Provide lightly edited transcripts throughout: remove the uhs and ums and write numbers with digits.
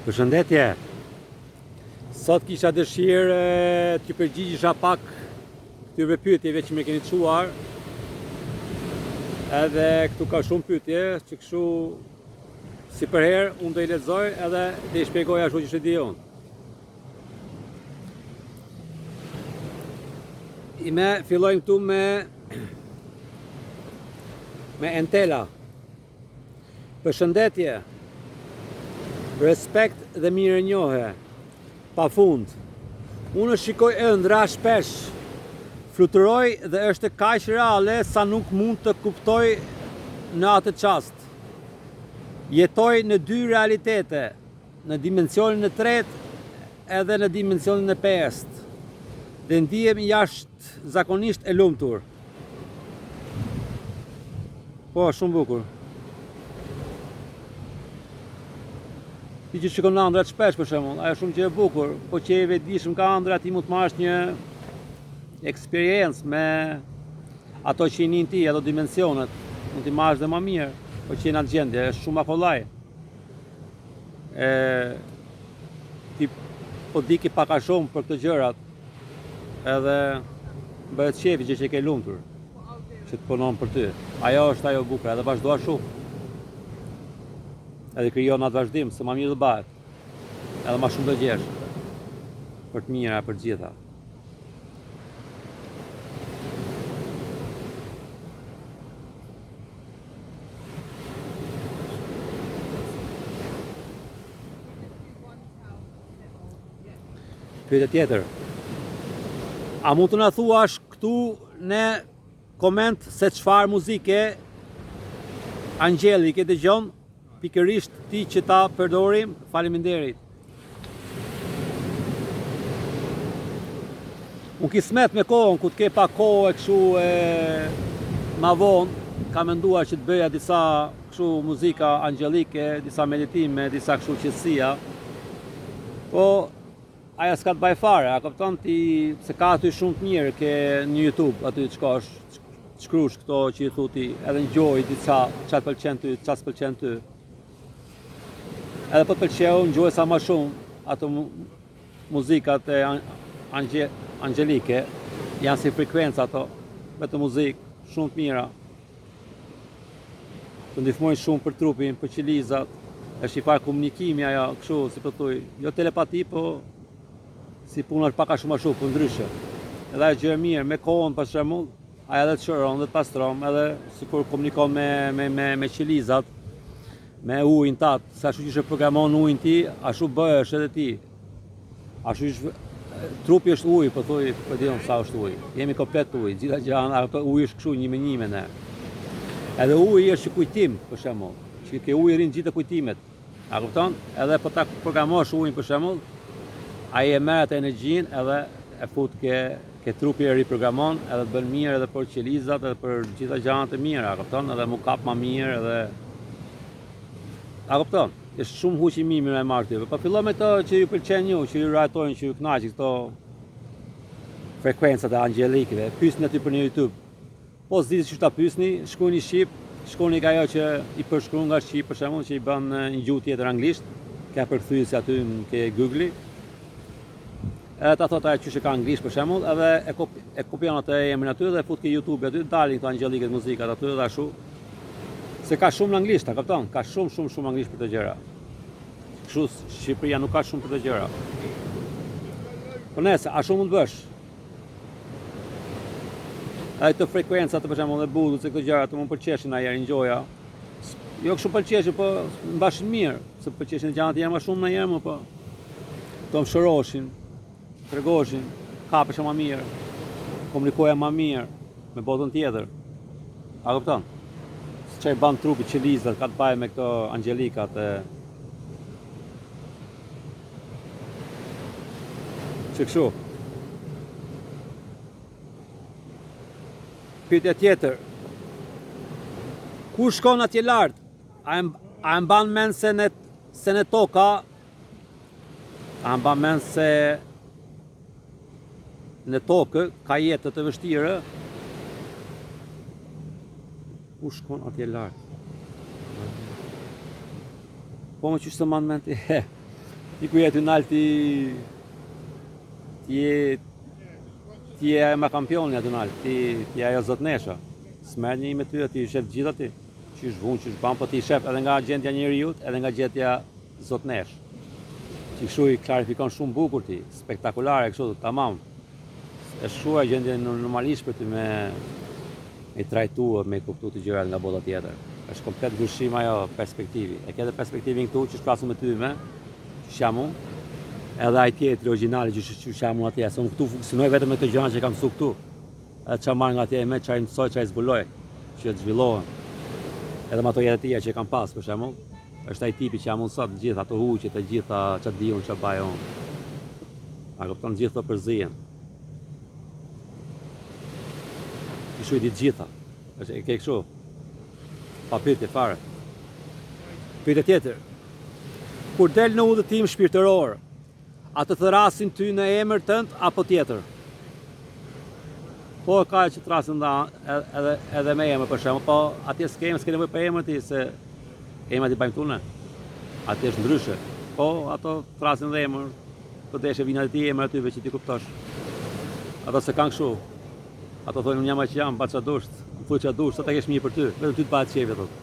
Përshëndetje. Sot kisha dëshirë t'ju përgjigjesha pak këtyre pyetjeve që më keni çuar. Edhe këtu ka shumë pyetje që kështu si për herë unë do i lexoj edhe do i shpjegoj ashtu që di unë. Fillojmë këtu me Entela. Përshëndetje. Respekt dhe mirënjohje. Pafund. Unë shikoj ëndra shpesh. Fluturoj dhe është kaq reale sa nuk mund të kuptoj në atë çast. Jetoj në dy realitete, në dimensionin e tretë edhe në dimensionin e pestë. Dhe ndihem jashtëzakonisht e lumtur. Po, shumë bukur. Ti që shikon ëndrat shpesh për shembull, ajo shumë që e bukur, po që e vetëdijshëm ka ëndra ti mund të marrësh një eksperiencë me ato që i nin ti, ato dimensionet, mund t'i marrësh dhe më mirë, po që në atë gjendje, është shumë akollaj. Ti po diki pak a shumë për këto gjërat, edhe bëhet shefi që e ke lumtur, që të punon për ty. Ajo është ajo bukur, edhe vazhdo ashtu. Edhe krijon atë vazhdim, se më mirë do bëhet. Edhe më shumë do gjesh. Për të mira, për të gjitha. Pyetja tjetër. A mund të na thuash këtu në koment se çfarë muzike Angjelike dëgjon? Pikërisht ti që ta përdorim, faleminderit. Unë kismet me kohën, ku t'ke pa kohë e kështu ma vonë, ka menduar që të bëja disa kështu muzika angjelike, disa meditime, disa kështu qetësia. Po, aja s'ka të baj fare, a kupton ti, se ka aty shumë të mirë ke në YouTube, aty të shkosh, të shkrush këto që i thuti, edhe në gjoj disa, qatë pëlqen ty, qatë s'pëlqen ty. Edhe po të pëlqeu, në gjoj sa ma shumë, ato muzikat e angjelike, janë si frekuenca ato, me të muzikë, shumë të mira. Të ndihmojnë shumë për trupin, për qelizat, është i farë komunikimi ajo, kështu, si po thuj, jo telepati, po si puna është pak a shumë a shumë, për ndryshe. Edhe ajo gjë e mirë, me kohën për shembull, ajo edhe të shëron dhe të pastron, edhe sikur komunikon me qelizat, me ujin tatë, se ashtu që shë programon ujin ti, ashtu bëhesh edhe ti. Ashtu që trupi është uj, po thuj, po dion sa është uj. Jemi komplet uj, gjitha gjëra, ato uji është kështu një me një me ne. Edhe uji është kujtim, për shembull. Që ke uji rinë gjithë kujtimet. A kupton? Edhe po ta programosh ujin për shembull, ai e merr atë energjinë edhe e fut ke trupi e riprogramon, edhe të bën mirë edhe për qelizat, edhe për gjitha gjërat e mira, a kupton? Edhe mu kap më mirë edhe a kupton? Është shumë huq i mirë me marrë tyve. Po fillon me to që ju pëlqen ju, që ju rajtojnë, që ju kënaqin këto frekuencat e angjelikëve. Pyesni aty për në YouTube. Po s'dini çu ta pyesni, shkoni në Shqip, shkoni nga ajo që i përshkruan nga Shqip për shembull, që i bën një gjuhë tjetër anglisht, ka përkthyesi aty ke Google. Edhe ta thotë ajo që ka anglisht për shembull, edhe e kopjon atë emrin aty dhe fut ke YouTube aty, dalin këto angjelike muzikat aty dhe ashtu. Se ka shumë në anglisht, a kupton? Ka shumë anglisht për të gjëra. Kështu Shqipëria nuk ka shumë për të gjëra. Po nëse, a shumë mund të bësh? Ai të frekuencat për shembull e budut, se këto gjëra të mund pëlqeshin ajër ngjoja. Jo kështu pëlqeshin, po mbashin mirë, se pëlqeshin gjërat janë më shumë në herë, po. Të më shëroshin, tregoshin, kapesha më mirë, komunikoja më mirë me botën tjetër. A kupton? Që i ban trupi qelizat, ka të baje me këto angjelikat që kështu. Pyetja tjetër. Ku shkon atje lart? A e mban mend se në toka, a e mban mend se në tokë ka jetë të vështirë? Ku shkon atje lart? Po më qështë të manë menti? Ti ku je ty nalt ti je ma kampioni aty nalt, ti ajo zotnesha. S'merr një me ty, ti shef gjitha ti. Qysh vun, qysh ban, po ti shef edhe nga gjendja njeriut, edhe nga gjendja zotnesh. Që kështu i klarifikon shumë bukur ti, spektakulare kështu, tamam. Është shua gjendje normalisht për ty me trajtu, me kuptu të gjërat nga bota tjetër. Është komplet ndryshim ajo perspektivi. E ke edhe perspektivin këtu që shplasu me ty me, që jam unë, edhe ai tjetri origjinali që jam unë atje. Se unë këtu funksionoj vetëm me të gjëra që kam mësuar këtu. Edhe çfarë marr nga atje me, çfarë mësoj, çfarë zbuloj, që të zhvillohen. Edhe me ato jetët tia që kam pas, për shembull, është ai tipi që jam unë sot, gjithë ato huqet, të gjitha çfarë di unë, çfarë baj unë. A kupton gjithë ato përzihen. Kështu i di gjitha. Është e ke kështu. Pa pyetje fare. Pyetje tjetër. Kur del në udhëtim shpirtëror, a të thrasin ty në emër tënd apo tjetër? Po ka që thrasin edhe me emër për shembull, po atje s'ke nevojë për emër ti se emrat i bajmë këtu ne. Atje është ndryshe. Po ato thrasin dhe emër, po deshe vinë edhe ti emër aty veç që ti kuptosh. Ato se kanë kështu. Ato thonë unë jam aq jam, baça dusht, më thuaj ç'a dush, sot e kesh mirë për ty, vetëm ty të bëhet çevi thotë.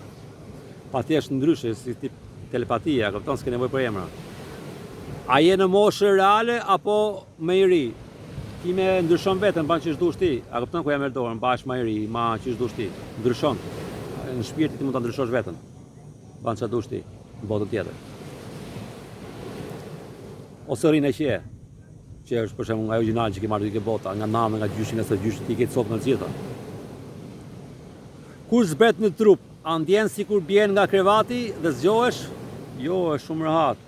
Pa ti është ndryshe, si tip telepatia, kupton, s'ke nevojë për emra. A je në moshë reale apo më i ri? Ti me ndryshon veten, ban ç'ish dush ti. A kupton ku jam me dorën, bash më i ri, ma ç'ish dush ti. Ndryshon. Në shpirt ti mund ta ndryshosh veten. Ban ç'a dush ti, në botën tjetër. Ose rinë që je. Që është për shembull nga origjinal që ke marrë ke bota, nga nana, nga gjyshin e së gjyshit, ti ke copë në gjitha. Kur zbret në trup, a ndjen sikur bjen nga krevati dhe zgjohesh? Jo, është shumë rehat.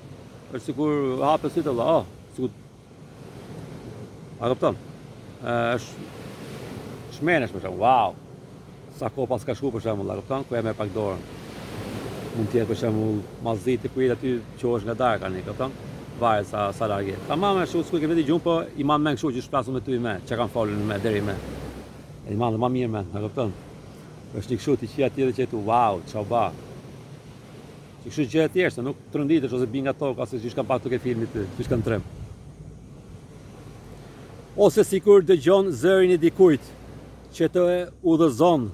Është sikur hapet sytë valla, sikur. A kupton? Është shmenesh për shembull. Wow. Sa kohë pas ka shku për shembull, a kupton? Ku e merr pak dorën. Mund të jetë për shembull maziti ku je aty qohesh nga darka tani, kupton? Varet sa larg je. Tamam, ashtu s'ku ke vetë gjum, po i man me kështu që shplasu me ty me, çka kanë folën me deri me. E i man më mirë me, a kupton? Është një kështu ti që atje dhe që tu, wow, çau ba. Ti kështu gjë e thjeshtë, nuk tronditesh ose bin nga toka, ose siç kanë pak tuk e filmit ty, siç kanë trem. Ose sikur dëgjon zërin e dikujt që të udhëzon.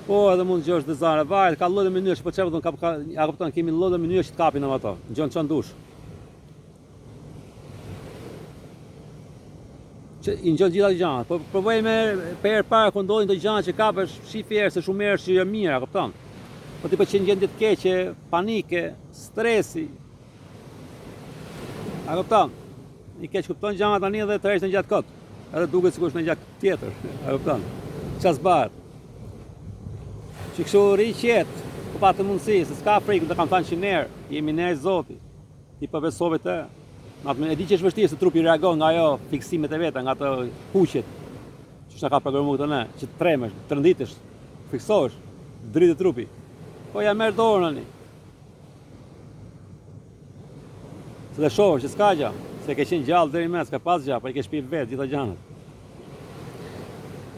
Po edhe mund të gjosh dhe zare, varet, ka lloj dhe mënyrë, po çfarë do a kupton, kemi lloj dhe mënyrë që të kapin ato. Ngjon çan dush. Që i ngjon gjitha gjërat, po provoj me për para kur ndodhin të gjëra që kapesh, shif herë se shumë herë që jo mirë, a kupton? Po ti po qenë gjendje të keqe, panike, stresi. A kupton? I keq kupton gjëra tani dhe tërheqën në gjatë kot. Edhe duket sikur është në gjatë tjetër, a kupton? Çfarë bëhet? Që kështu ri qetë, po pa të mundësi, se s'ka frikë, të kam thënë që nerë, jemi ne Zoti, ti përvesove të, e di që është vështirë se trupi reagon nga ajo fiksimet e veta, nga ato huqet, që shna ka programu këtë ne, që të tremesh, të rënditesh, fiksohesh, dritë trupi, po ja merë dorën ani. Se dhe shohë që s'ka gja, se ke qenë gjallë deri me, s'ka pas gja, pa i ke shpirë vetë, gjitha gjanët.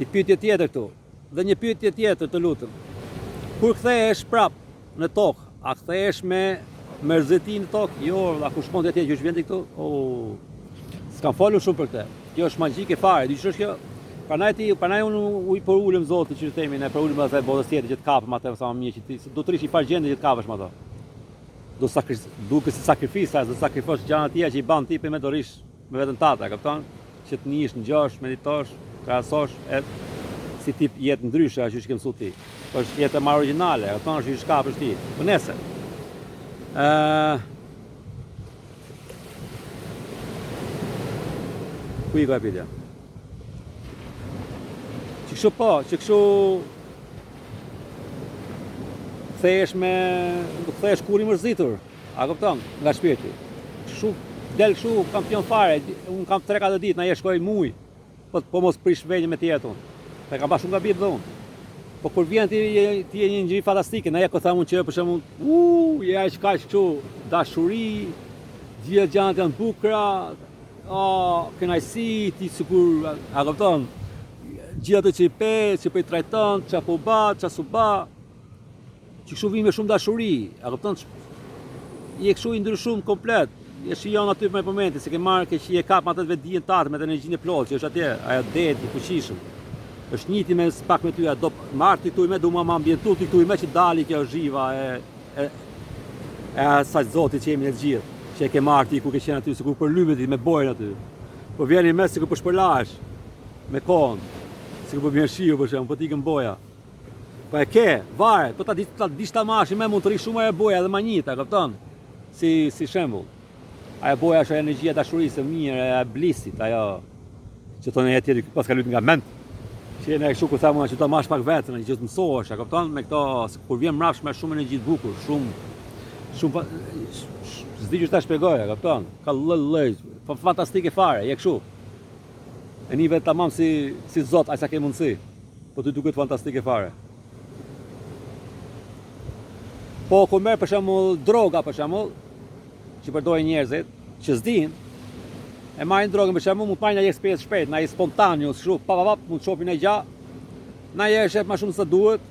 I pyetje tjetër këtu, dhe një pyetje tjetër të lutëm. Kur kthehesh prap në tokë, a kthehesh me mërzeti në tokë? Jo, a ku shkon atje që vjen ti këtu? Oh. S'kam folur shumë për këtë. Kjo është magjike fare, dyshoj kjo. Pranaj unë u për ulëm Zotit që themi, ne për ulëm asaj botës tjetër që të kapëm atë sa më mirë që ti do të rish i fal gjendje që të kapësh me ato. Duke si sakrifisa, do sakrifosh gjëra të tjera që i ban ti për me do rish me veten tata, kupton? Që të nihesh, ngjosh, meditosh, krahasosh si tip jetë ndryshe ashtu që ke mësuar ti. Po është jetë më origjinale, ato është që shkapësh ti. Po nëse. Ku i ka pyetja? Që kështu po, që kështu kthehesh me, do kthehesh kur i mërzitur. A kupton? Nga shpirti. Kështu del kështu kampion fare. Un kam 3-4 ditë na je shkoj muj. Po mos prish vënjë me tjetun. E kam pas shumë gabim dhe unë. Po kur vjen ti je një ngjyrë fantastike, na ja ku thamun që për shembull, je aq kaq kështu, dashuri, gjithë gjërat janë bukura, kënaqësi, ti sikur, a kupton? Gjithë ato që i pe, që po i trajton, ç'a po ba, ç'a s'u ba. Që kështu vjen me shumë dashuri, a kupton? je kështu i ndryshum komplet. Je shijon aty me momenti, se ke marrë ke që je kap atë vetë dijen tatë me energjinë e plotë, që është atje, ajo det i fuqishëm. Është njëti me pak me ty, do marr ti këtu me du më ambientu ti këtu me që dali kjo zhiva e asaj Zotit që jemi ne të gjithë, që e ke marrë ti ku ke qenë aty, sikur për lymet ti me bojën aty. Po vjen i mes sikur po shpërlahesh me kohën. Sikur po vjen shiu për shembull, po ti ikën boja. Po e ke, varet, po ta dish ta mashi me mund të rrish shumë e boja edhe manjita, kupton? Si shembull. Ajo boja është energjia dashurisë, mirë, e blisit, ajo që thonë e tjerë pas ka lut nga mend. Që ne kështu ku thamë që ta mash pak vetën, që të mësohesh, e kupton? Me këto kur vjen mrapsh me shumë energji të bukur, shumë s'di që ta shpjegoj, e kupton? Ka lloj, fantastike fare, je kështu. E një vetë tamam si Zot, aq sa ke mundsi. Po ty duket fantastike fare. Po kur merr për shembull droga për shembull, që përdorin njerëzit, që s'din, e marrin drogën për shembull, mund të marrin një eksperiencë shpejt, një spontaneus, kështu, mund të shohin e gjatë. Na herë shef më shumë se duhet,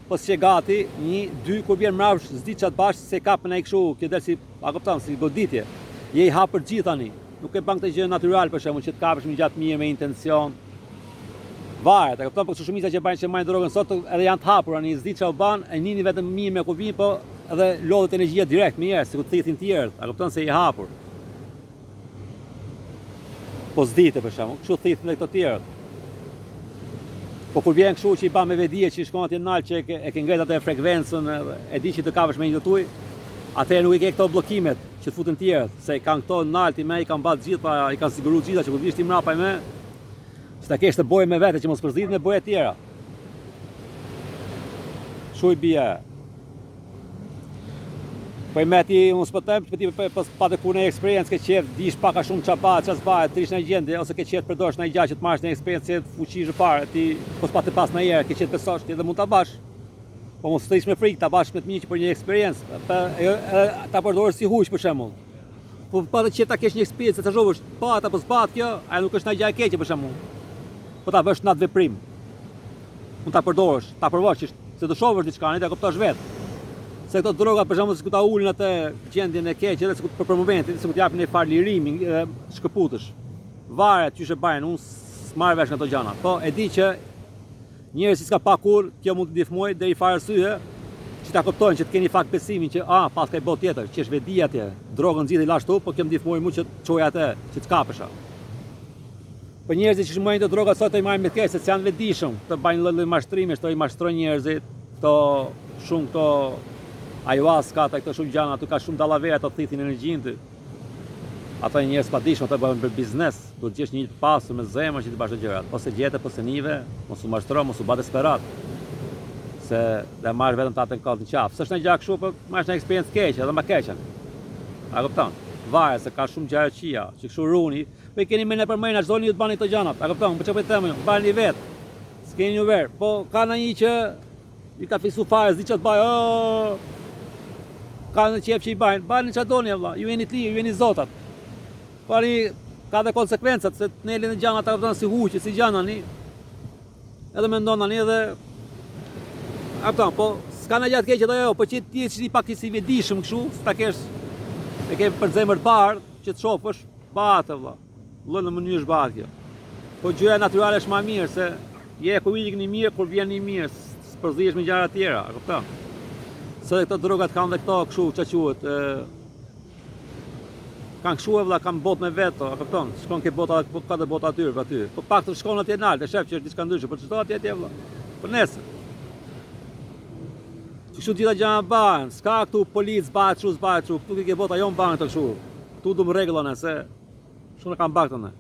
po s'e gati, 1, 2 kur vjen mrapsh, s'di çat bash se kapën ai kështu, që del si, a kupton, si goditje. Je i hapur gjithë tani. Nuk e bën këtë gjë natyral për shembull, që të kapësh me gjatë mirë me intencion. Varet, e kupton, po shumica që marrin drogën sot edhe janë të hapur, ani s'di çfarë bën, e nini vetëm mirë me kuvin, po edhe lodhet energjia direkt me njerëz, sikur thithin të tjerë, a kupton se i hapur. Po s'dite për shembull, kështu thithin edhe këto të tjerë. Po kur vjen kështu që i bën me vedije që shkon atje nalt që e ke ngret atë frekuencën, e di që të kapësh me një tuj, atëherë nuk i ke këto bllokimet që të futen të tjerë, se kanë këto nalt i me i kanë bërë gjithë, pa i kanë siguruar gjithë që kur vish ti mrapa me, s'ta kesh të bojë me vete që mos përzidhet me boja të tjera. Shu i bie. Po i meti unë s'pëtem, pa të kur në eksperiencë ke qef, dish paka shumë çfarë s'bahet, trish në gjendje, ose ke qef përdosh në gjë që të marrësh në eksperiencë të fuqishme fare, ti po s'pa të pas në herë, ke qef besosh ti edhe mund ta bash. Po mos trish me frikë, ta bash me të mirë që për një eksperiencë, ta përdorësh si huq për shembull. Po pa të qef ta kesh një eksperiencë të zhvosh, pa ata po s'bat kjo, ajo nuk është në gjë e keqe për shembull. Po ta bësh natë veprim. Mund ta përdorësh, ta provosh se të shohësh diçka, ne ta kuptosh vetë. Se këto droga për shembull sikur ta ulin atë gjendjen e keqe, edhe sikur për momentin, sikur t'japin një far lirimi, shkëputësh. Varet çysh e bajnë, unë s'marr vesh nga ato gjëra. Po e di që njerëzit s'ka pa kur, kjo mund të ndihmoj deri fare arsye që ta kuptojnë që të keni fakt besimin që pas ka botë tjetër, që është vedi atje. Drogën nxirri ashtu, po kjo më ndihmoi mua që të çoj atë, që të kapesha. Po njerëzit që shmojnë të droga sot i marrin me keq, se janë vetëdijshëm, të bajnë lloj mashtrime, i mashtrojnë njerëzit, këto ayahuasca, këto shumë gjëra, aty ka shumë dallavera të thithin energjinë ty. Ata njerëz padijshëm ata bëjnë për biznes, duhet të gjesh një të pasur me zemër që të bash gjërat. Ose gjete, ose nive, mos u mashtro, mos u bë desperat. Se dhe marr vetëm ta atë kohë në qafë. S'është një gjë kështu, po marrësh një eksperiencë keqe, edhe më keqe. A kupton? Varet se ka shumë gjëra qia, që kështu runi, po i keni më nëpër mëna çdo një të bani këto gjëra. A kupton? Po çfarë po them unë? Bani vet. S'keni një ver, po ka ndonjë që i ka fiksu fare, s'di ç't baj. Ka në qef që i bajnë që doni vëlla, ju jeni të lirë, ju jeni zotat. Pari ka dhe konsekvencat, se të nelin e gjana ta këpëton si huqë, si gjana një. Edhe me ndonë një edhe... po s'ka në gjatë keqet ajo, po që ti që ti pak ti si vedishëm këshu, s'ta kesh... e ke për zemër parë, që të shofësh, bate vëlla. Lë në mënyrë është bate kjo. Po gjëja naturale është ma mirë, se je ku i një mirë, kur vjen një mirë, s'përzihesh me gjëra tjera, a kupton? Se dhe këto drogat kanë dhe këto këshu që quhet, kanë këshu e vëlla, kanë botë me veto, a kupton? Shkon ke bota, ka dhe bota aty. Po pak të shkon atje nalë, e shef që është diçka ndryshe, por çdo atje vëlla. Për nesër. Që kështu gjitha gjëra bëhen, s'ka këtu policë bëhet kështu, këtu ke bota jo mbahen këto kështu. Këtu du më rregullon se kështu në kanë bërë këto ne.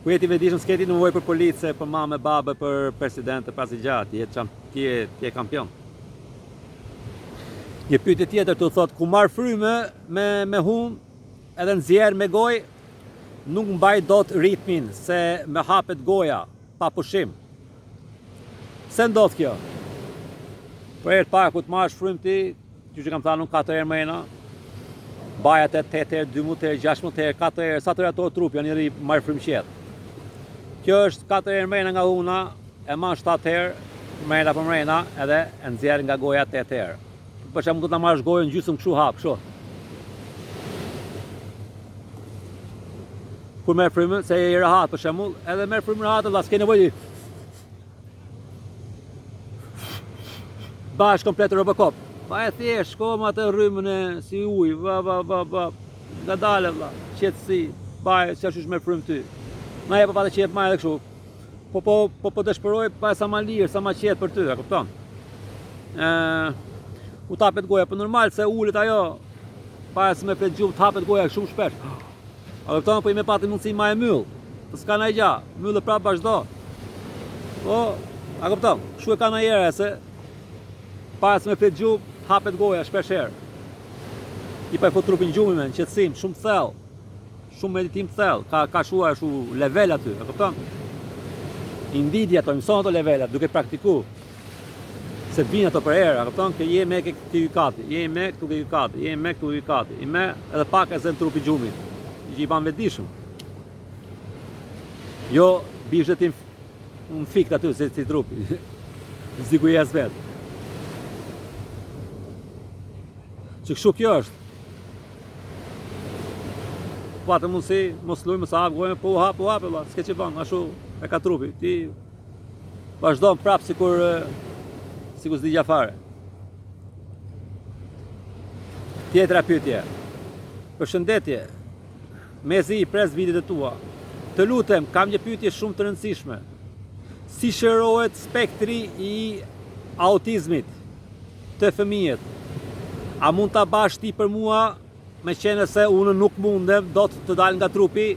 Ku jeti vetëdijshëm s'keti nevojë për policë, për mamë, babë, për presidente, pas i gjatë, ti je kampion. Një pyetje tjetër të thotë, ku marr fryme me hun, edhe nxjerr me gojë, nuk mbaj dot ritmin, se me hapet goja, pa pushim. Pse ndodh kjo? Për herë të parë ku të marrësh frymë ti, që kam thënë unë 4 herë mëna, baj atë 8 herë, 12 herë, 16 herë, 4 herë, sa të ato trupi, janë njëri marr frymë qetë. Kjo është 4 herë mëna nga huna, e marr 7 herë, mëna për mëna, edhe e nxjerr nga goja 8 herë. Për shembull do ta marrësh gojën gjysmë kështu hap, kështu. kur merr frymën, se e rahat për shembull, edhe merr frymën rahat, valla s'ke nevojë. Bash komplet Robocop. Pa e thjesht, shko me atë rrymën e si ujë, va. Nga dale valla, qetësi, baje, çfarë është me frymë ty. Ma e pa të qep ma edhe kështu. Po dëshpëroj pa sa ma lirë, sa ma qetë për ty, a kupton? U tapet goja, për normal se ullet ajo, pa e se me flet gjumë, tapet goja shumë shpesh. A kupton, po i me pati mundësi ma e myllë, të s'ka na i gja, myllë prapë bashdo. Po, a kupton, shu e ka na jere, se pa e se me flet gjumë, tapet goja shpesh herë. I pa e fut trupin gjumi me, në qëtësim, shumë thellë, shumë meditim thellë, ka shua shu level aty, a kupton? Invidja ato, mëson ato levelat, duke praktiku. Se vinë ato për herë, a kupton? Që je me këtu gjykati, je me këtu gjykati, je me këtu gjykati, i me edhe pak e zën trupi gjumit. I ban vetëdijshëm. Jo bishë ti un fikt aty se si trupi. Ziku jes vet. Që kështu kjo është. Pa të mundësi, mos luj, mos hap gojën, po hap, s'ke që ban, ashtu e ka trupi. Ti vazhdon prapë sikur s'di gjafare. Tjetra pyetje. Përshëndetje. Mezi i pres videot e tua. Të lutem, kam një pyetje shumë të rëndësishme. Si shërohet spektri i autizmit të fëmijët? A mund ta bash ti për mua, me qenë se unë nuk mundem do të dal nga trupi?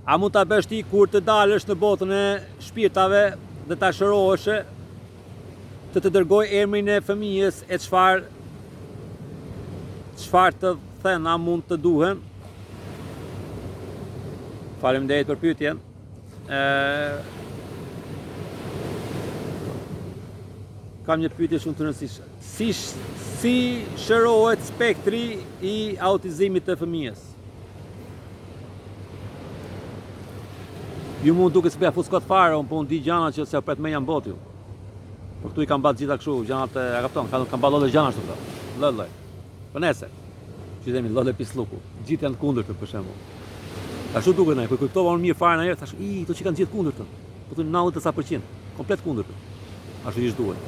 A mund ta bësh ti kur të dalësh në botën e shpirtave dhe ta shërohesh? Të dërgoj emrin e fëmijës e çfarë të thëna mund të duhen. Faleminderit për pyetjen. Kam një pyetje shumë të rëndësishme. Si shërohet spektri i autizmit të fëmijës? Ju mund duke s'beja fuskot fare, unë po unë di gjana që se pret me janë botë ju. Po këtu i kam bat gjitha kështu, gjanat e rapton, kam bat lodhe gjana shtu këta. Lodhe. Për nese. Që themi lodhe pisluku. Gjithë janë të kundërtë për shembull. Ashtu duket ndaj, kur kuptova unë mirë fare ndaj, thash, to që kanë gjithë kundërtë. Po të 90%, komplet kundërtë. Ashtu ish duhet.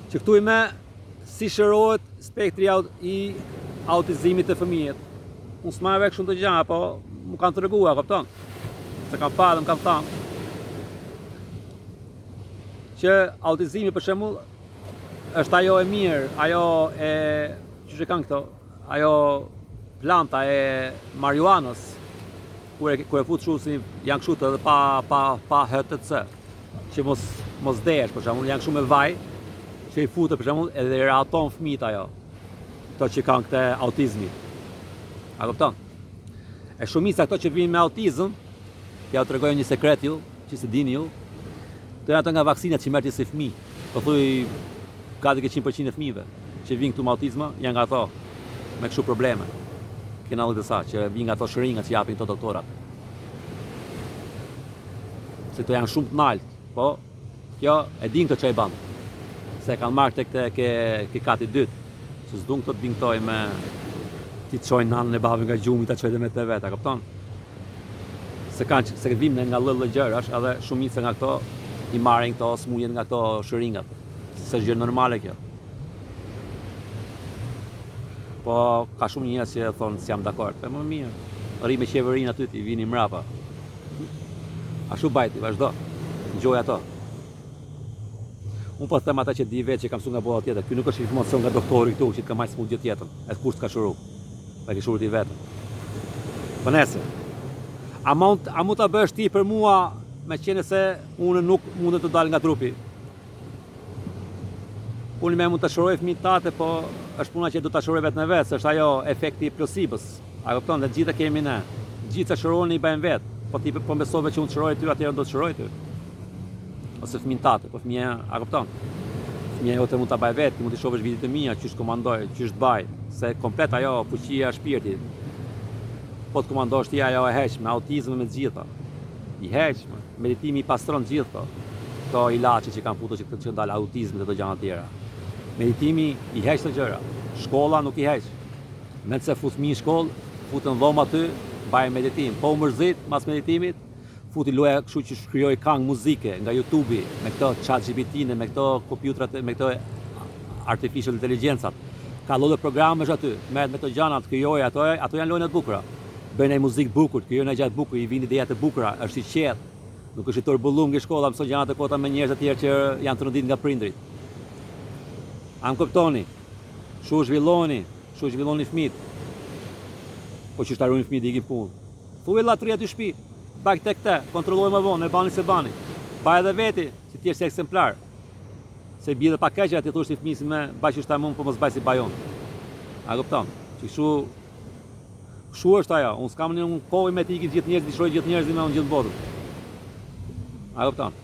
Që këtu i me si shërohet spektri i autizmit të fëmijët. Unë s'ma e vek shumë të gjana, po mu kanë të regua, kupton? Se kam parë, më kanë thamë. Që autizmi për shembull është ajo e mirë, ajo e çu që kanë këto, ajo planta e marijuanës, kur e fut kështu si janë kështu edhe pa HTC, që mos desh, për shembull, janë kështu me vaj, që i futet për shembull edhe i rahaton fëmijët ajo, ato që kanë këtë autizmi. A kupton? E shumica ato që vinë me autizëm, ja u tregoj një sekret ju, që se dini ju, të janë ato nga vaksinat që merrti si fëmijë. Po thuj gati ke 100% e fëmijëve që vinë këtu me autizëm, janë nga ato me kështu probleme. Kena edhe sa që vinë nga ato shëringat që japin këto doktorat. Se to janë shumë të naltë, po kjo e din këto çai ban. Se kanë marrë tek ke kati dytë. Se s'dun këto të vinë këtoj me ti të çojnë nanën e babën nga gjumi ta çojë me të vetë, kupton? Se vinë nga lloj gjërash, edhe shumica nga këto i marrin këto smujen nga këto shëringat. Se është gjë normale kjo. Po ka shumë njerëz që thonë s'jam dakord. Po më mirë. Rri me qeverinë aty ti vini mrapa. Ashtu bajti, vazhdo. Ngjoj ato. Unë po them ata që di vetë që kam mësuar nga bota tjetër. Ky nuk është informacion nga doktori këtu që të ka marrë smundje gjë tjetër. E kush ka shuru. Pa ke shuru ti vetë. Po nëse. A mund ta bësh ti për mua me qenë se unë nuk mundet të dal nga trupi? Unë me mund të shëroj fëmijët tate, po është puna që do të shëroj vetë në vetë, se është ajo efekti i plosibës. A kupton, dhe gjitha kemi ne. Gjitha shërojnë i bëjmë vetë. Po ti po besove që unë të shëroj ty, atëherë do të shëroj ty. Ose fëmijën tate, po fëmija, a kupton? Fëmija jote mund ta baj vetë, ti mund të shohësh videot e mia, çish komandoj, çish të baj, se komplet ajo fuqia e shpirtit. Po të komandosh ti ajo e heq me autizëm me të gjitha. I heq, meditimi i pastron të gjitha. Këto ilaçe që kanë futur që ndal autizmin dhe të gjëra të tjera. Meditimi i heq të gjëra. Shkolla nuk i heq. Me se fut fëmijë në shkollë, futën dhoma aty, bajë meditim. Po u mërzit, mas meditimit, futi loja kështu që shkrijoj këngë muzike nga YouTube-i, me këto ChatGPT-ne, me këto kompjutrat, me këto artificial intelligencat. Ka lloje programesh aty, merret me këto gjana, krijoj ato janë lojë të bukura. Bëjnë ai muzikë bukur, krijojnë gjatë bukur, i vini ideja të bukura, është i qetë. Nuk është i turbullum nga shkolla, mëson gjëra të kota me njerëz të tjerë që janë të rëndit nga prindrit. A më kuptoni? Shu zhvilloni fëmijët. Po që shtarujnë fëmijët ikin punë. Thuaj llatri aty shtëpi. Bak tek te, kontrolloj më vonë, e bani se bani. Baj edhe veti, si ti je eksemplar. Se bie edhe pa keq aty thosh ti fëmijës me baj që shta mund, po mos baj si bajon. A kupton? Që kështu është ajo. Unë s'kam një kohë me të ikin gjithë njerëzit, shoh gjithë njerëzit me unë gjithë botën. A kupton?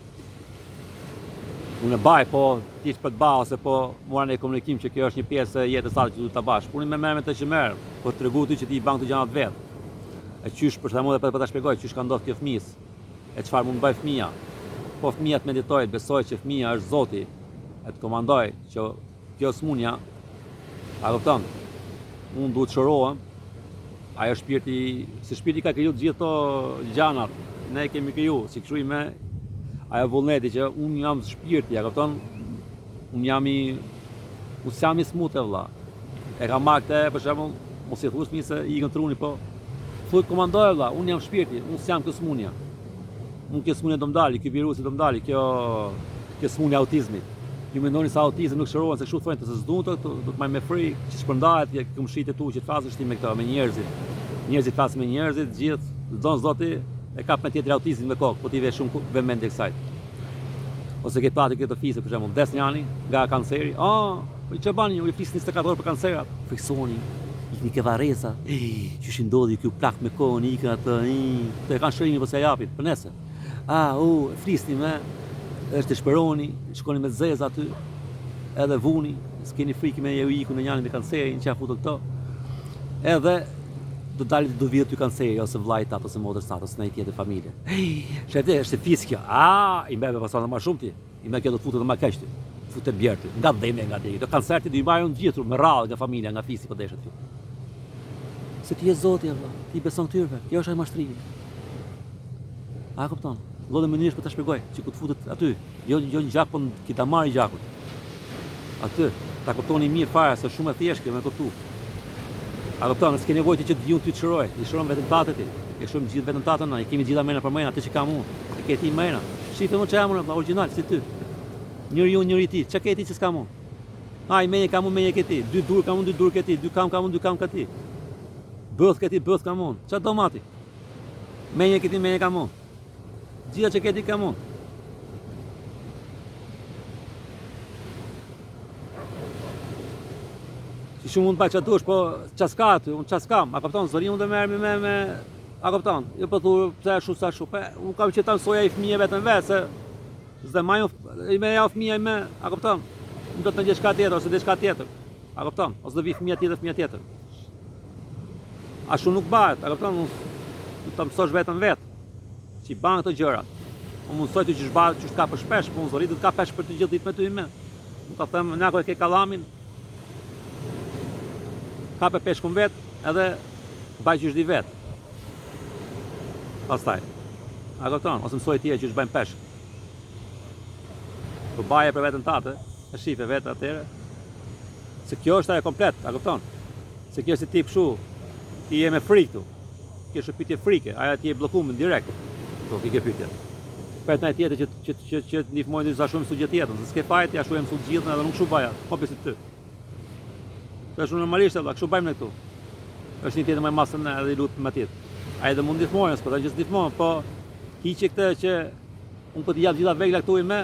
Unë e baj, po ti për të ba, ose po mora në komunikim që kjo është një pjesë e jetës atë që du të bash. Unë me merr me të që merr, po të tregu ty që ti i ban të gjanat vetë. E qysh për shembull edhe po ta shpjegoj çysh ka ndodhur kjo fëmijës. E çfarë mund të bëj fëmia? Po fëmia të meditojë, besoj që fëmia është Zoti, e të komandoj që kjo smunja, a kupton? Unë duhet të shërohem. Ajo shpirti, se shpirti ka kriju të gjithë to gjanat. Ne kemi kriju, si kështu me ajo vullneti që unë jam shpirti, ja kupton? Unë s'jam i smut e vlla. E kam marrë këtë, për shembull, mos i thuash fëmijës se i ikën truni, po thuaj komandoj vlla, unë jam shpirti, unë s'jam kjo smunja. Unë kjo smunja do m'dali, ky virusi do m'dali, kjo smunja autizmit. Ju mendoni se autizmi nuk shërohen, se kështu thonë se s'duan do të marrë me frikë, që shpërndahet, këmshit e tu që të flasësh ti me këto, me njerëzit. Njerëzit flasin me njerëzit, gjithë don Zoti e kap me tjetër autizmin me kokë, po ti ve shumë vëmend tek kësaj. Ose ke pati këtë fisë për shembull, vdes njani nga kanceri. Po çfarë bani ju, i flisni 24 orë për kancerat. Fiksoni, ikni ke varreza. Çish i ndodhi ky plak me kohën, ikën atë, të kanë shërimin po s'ja japin, për nesër. Flisni me, është të shpëroni, shkoni me zezë aty, edhe vuni, s'keni frikë me ju ikun në njani me kancerin, që ja futu këto. Edhe do dalit do vjet ty kanceri ose vllai tat ose motër tat ose në një tjetër familje. Shëtë është fisë kjo. I mbeve pasojë më shumë ti. I më kjo do të futet më keq ti. Futet bjerti, nga dhënë nga deri. Do kancerti do i marrin gjithur me radhë nga familja, nga fisi po deshet ty. Se ti je Zoti valla, ti beson këtyre. Kjo është ai mashtrimi. A kupton? Lloj mënyrësh për ta shpjegoj, që ku të futet aty, jo në gjak, po ki ta marrë gjakun. Aty, ta kuptoni mirë fare se shumë e thjeshtë kjo me kuptu. A kupton, s'ke nevojë ti që të vijun ty të shëroj, i shëron vetëm tatën ti. E shumë gjithë vetëm tatën, i kemi gjitha mëna për mëna, atë që kam unë. E ke ti mëna. Shifë më çamun valla origjinal si ty. Njëri unë, njëri ti. Çka ke ti që s'kam unë? Ai mëje kam unë, mëje ke ti. Dy dur kam unë, dy dur ke ti. Dy kam unë, dy kam ke ti. Bëth ke ti, bëth kam unë. Ç'a do mati? Mëje ke ti, mëje kam unë. Gjitha që ke ti kam unë. Si shumë mund pa që dush, po qa s'ka aty, unë qa s'kam, a kupton, zëri unë dhe merë me, a kupton, jo po thurë, pëse shu sa shu, unë kam që ta mësoja i fëmije vetën vetë, se zde ma i me ja fëmija i me, a kupton, më do të në gjithë shka tjetër, ose dhe shka tjetër, a kupton, ose dhe vi fëmija tjetër. A shu nuk bëhet, a kupton, unë të mësosh vetën vetë, që i banë këto gjërat, unë mësoj të që shbarë që shka për shpesh, po unë zëri dhe të ka pesh për të gjithë ditë me ty i me, unë ka them, njako e ke kalamin, kape peshkun vetë, edhe baj që është di vetë. Pastaj. A kupton, ose mësoj tje që është bajnë peshk. Po baje për vetën tate, e shife vetë atere. Se kjo është ajo komplet, a kupton? Se kjo është si tip shu, ti je me frikë tu. Kjo është pyetje frike, aja ti je blokuar direkt. Po ki ke pyetje. Për të tjetër që të ndihmojnë disa shumë mësu gjithë tjetën, se s'ke fajt, ja shu e mësu gjithën edhe nuk shu baja, po besit ty. Të është normalisht edhe, kështu bajmë në këtu. Është një tjetër më masën edhe i lutë më tjetë. A edhe mund ndihmojnë, s'po ta gjithë ndihmojnë, po hiqe këtë që unë po t'i japë gjitha vegla këtu i me,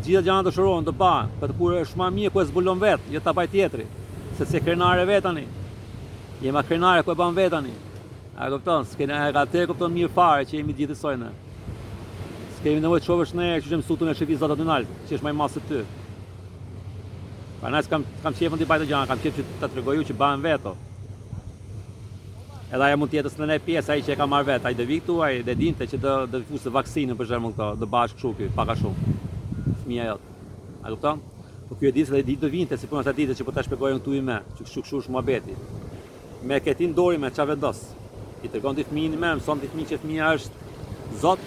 gjitha gjana të shërohen, të banë, për të kur është ma mje ku e zbulon vetë, jo ta baj tjetëri, se se krenare vetani, jema krenare ku e ban vetani. A kupton, s'kene e ka te kupton mirë fare që jemi gjithësojnë. S'kemi nevojë të shovësh ne, që që mësutën e shëfis zatat në nalë, që është maj masë të ty. Pa nëjës kam qefën t'i bajtë gjana, kam qefë që të tregoju që banë veto. Edhe aja mund t'jetës në ne pjesë, aji që e ka marrë vetë, aji dhe viktu, aji dhe dinte që dhe fusë vaksinën për shembull këto, dhe bashkë këshu kjo, paka shumë. Fëmija jotë. A kupton? Po kjo e ditë se dhe ditë dhe vinte, si punës e ditë që po ta shpegojnë këtu i me, që këshu është muhabeti. me ketin dori me qa vendos. I tregon ti fëmijën me, mëson ti fëmijën që fëmija është Zot,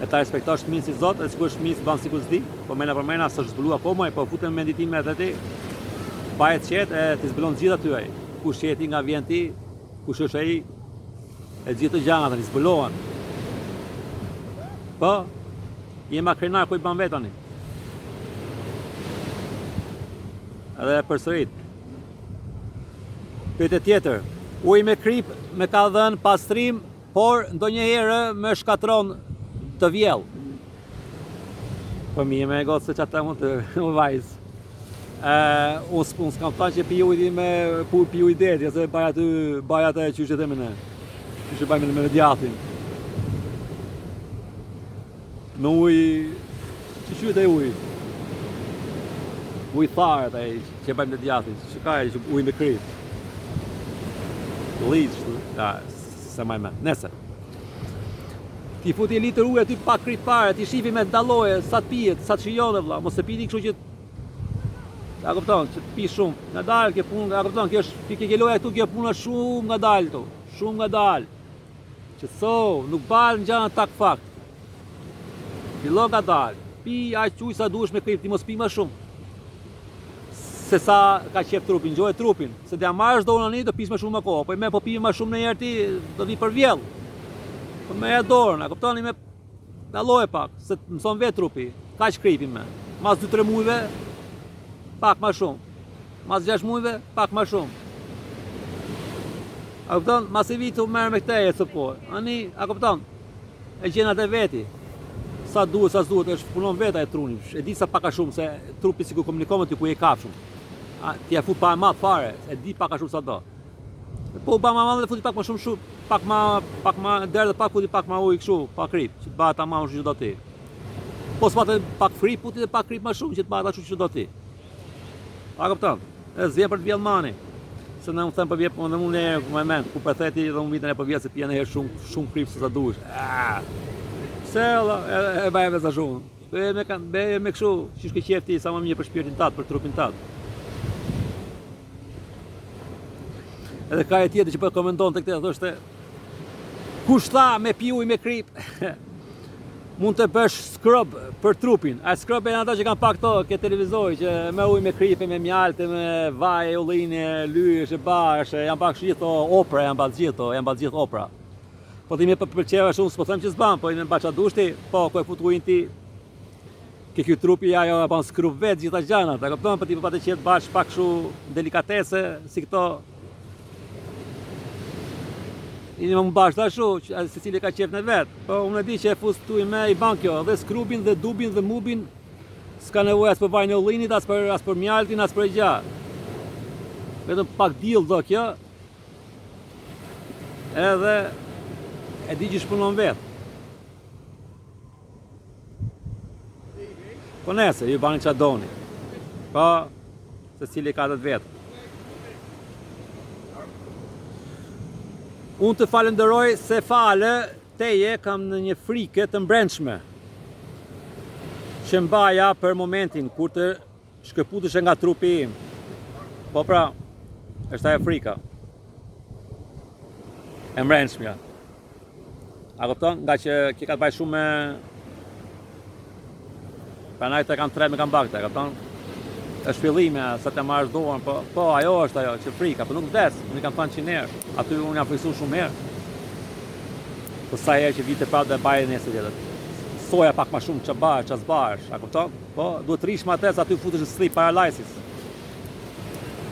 e ta respektosh fëmijën si Zot, e sigurisht fëmijës ban sikur s'di, po mena për mena s'është zbulu akoma, po futen me menditin me atë ti, bajet qetë e ti zbulon gjithë aty ai. Kush qeti nga vjen ti, kush është ai, e gjithë të gjanat tani zbulohen. Po, jema krenar ku i ban vetani. Edhe përsërit. Pyetje tjetër. Uji me krip me ka dhënë pastrim, por ndonjëherë më shkatron të vjell. Po mirë me gocë se çata mund të vajz. Unë s'kam thënë që pi ujë me pi ujë deti, se baja atë qysh e them ne. Qysh e bajmë me djathtin. Me ujë, që qyet e ujë? Ujë tharët ai që bajmë me djathtin. Shikaj ujë me krip. Liqë, se maj me, nese. Ti futi litër ujë aty pak kripare, ti shifi me dalloje, sa të pijet, sa të shijone vlla, mos e piti kështu që a kupton, që të pi shumë, nga dalë kjo punë, a kupton, kjo është ke loja këtu, kjo puna shumë nga dalë këtu, shumë nga dalë. Që nuk balë në gjana tak fakt. Filo nga dalë, pi aq ujë sa duhesh me krip, ti mos pi më shumë. Se sa ka qef trupin, ngjohet trupin. Se t'ja marrësh dorën ani do pis më shumë më kohë, po po pi më shumë në herë ti do vi për vjell. Po me e dorën, a kuptoni me dalloje pak, se të mëson vetë trupi. Kaq kripin me. Mas 2-3 muajve pak më shumë. Mas 6 muajve pak më shumë. A kupton? Mas e vitu merr me këtë e po. Ani, a kupton? E gjen atë veti. Sa duhet, është punon vetë e truni. E di sa pak a shumë se trupi sikur komunikon me ty ku je kafshëm. Ti e fut pa e madh fare, e di pak a shumë sa do. Po ba ma dhe futi pak më shumë, pak ma derë dhe pak futi pak ma ujë kështu, pak krip, që të bëhet ta ma shumë që do ti. Po s'pate pak frip, futi dhe pak krip më shumë, që të bëhet ta shumë që do ti. A këpëton, e zje për të vjellë mani. Se në më thëmë për vjetë, në mund e me men, ku për theti dhe më vitën e për vjetë se pjenë e herë shumë krip se sa duesh. Se e baje me sa shumë. Be me kështu, që shke qefti sa më mirë për shpirtin tatë, për trupin tatë. Edhe ka e tjetër që po komenton të këtë, thoshte kush tha me pi ujë me krip mund të bësh scrub për trupin. A scrub e ata që kanë pak to ke televizori që me ujë me krip, me mjalte, me vaj, ullinë, lysh, bash, janë pak gjithë opera, janë pak gjithë opera. Po ti më pëlqeva shumë, s'po them që s'ban, po i më baça dushti, po ku e fut ujin ti ke ky trupi ajo e bën scrub vet gjitha gjanat, e kupton, po ti po patë qet bash pak kështu delikatese si këto. I më mbash tashu, se cili ka qef në vetë, po unë e di që e fus tu i me i ban kjo, dhe skrubin, dhe dubin, dhe mubin, s'ka nevoj as për vajnë e ullinit, as për mjaltin, as për gja. Vetëm pak dill do kjo, edhe e di që shpunon vetë. Po nese, ju bani qa doni, po se cili ka të vetë. Unë të falenderoj se fale teje kam në një frike të mbrendshme që mbaja për momentin kur të shkëputeshe nga trupi im. Po pra, është ajo frika e mbrendshmja. A kupton? Nga që ki ka të baj shumë me pranaj të kam tret me kam bakte, a kupton? është fillime sa të marrësh dorën, po ajo është ajo që frika, po nuk vdes, unë kam thënë 100 herë. Aty unë jam friksuar shumë herë. Po sa herë që vite prapë dhe baje nesër tjetër. Soja pak më shumë ç'a zbahesh, a kupton? Po duhet rish më atë sa aty futesh në sleep paralysis.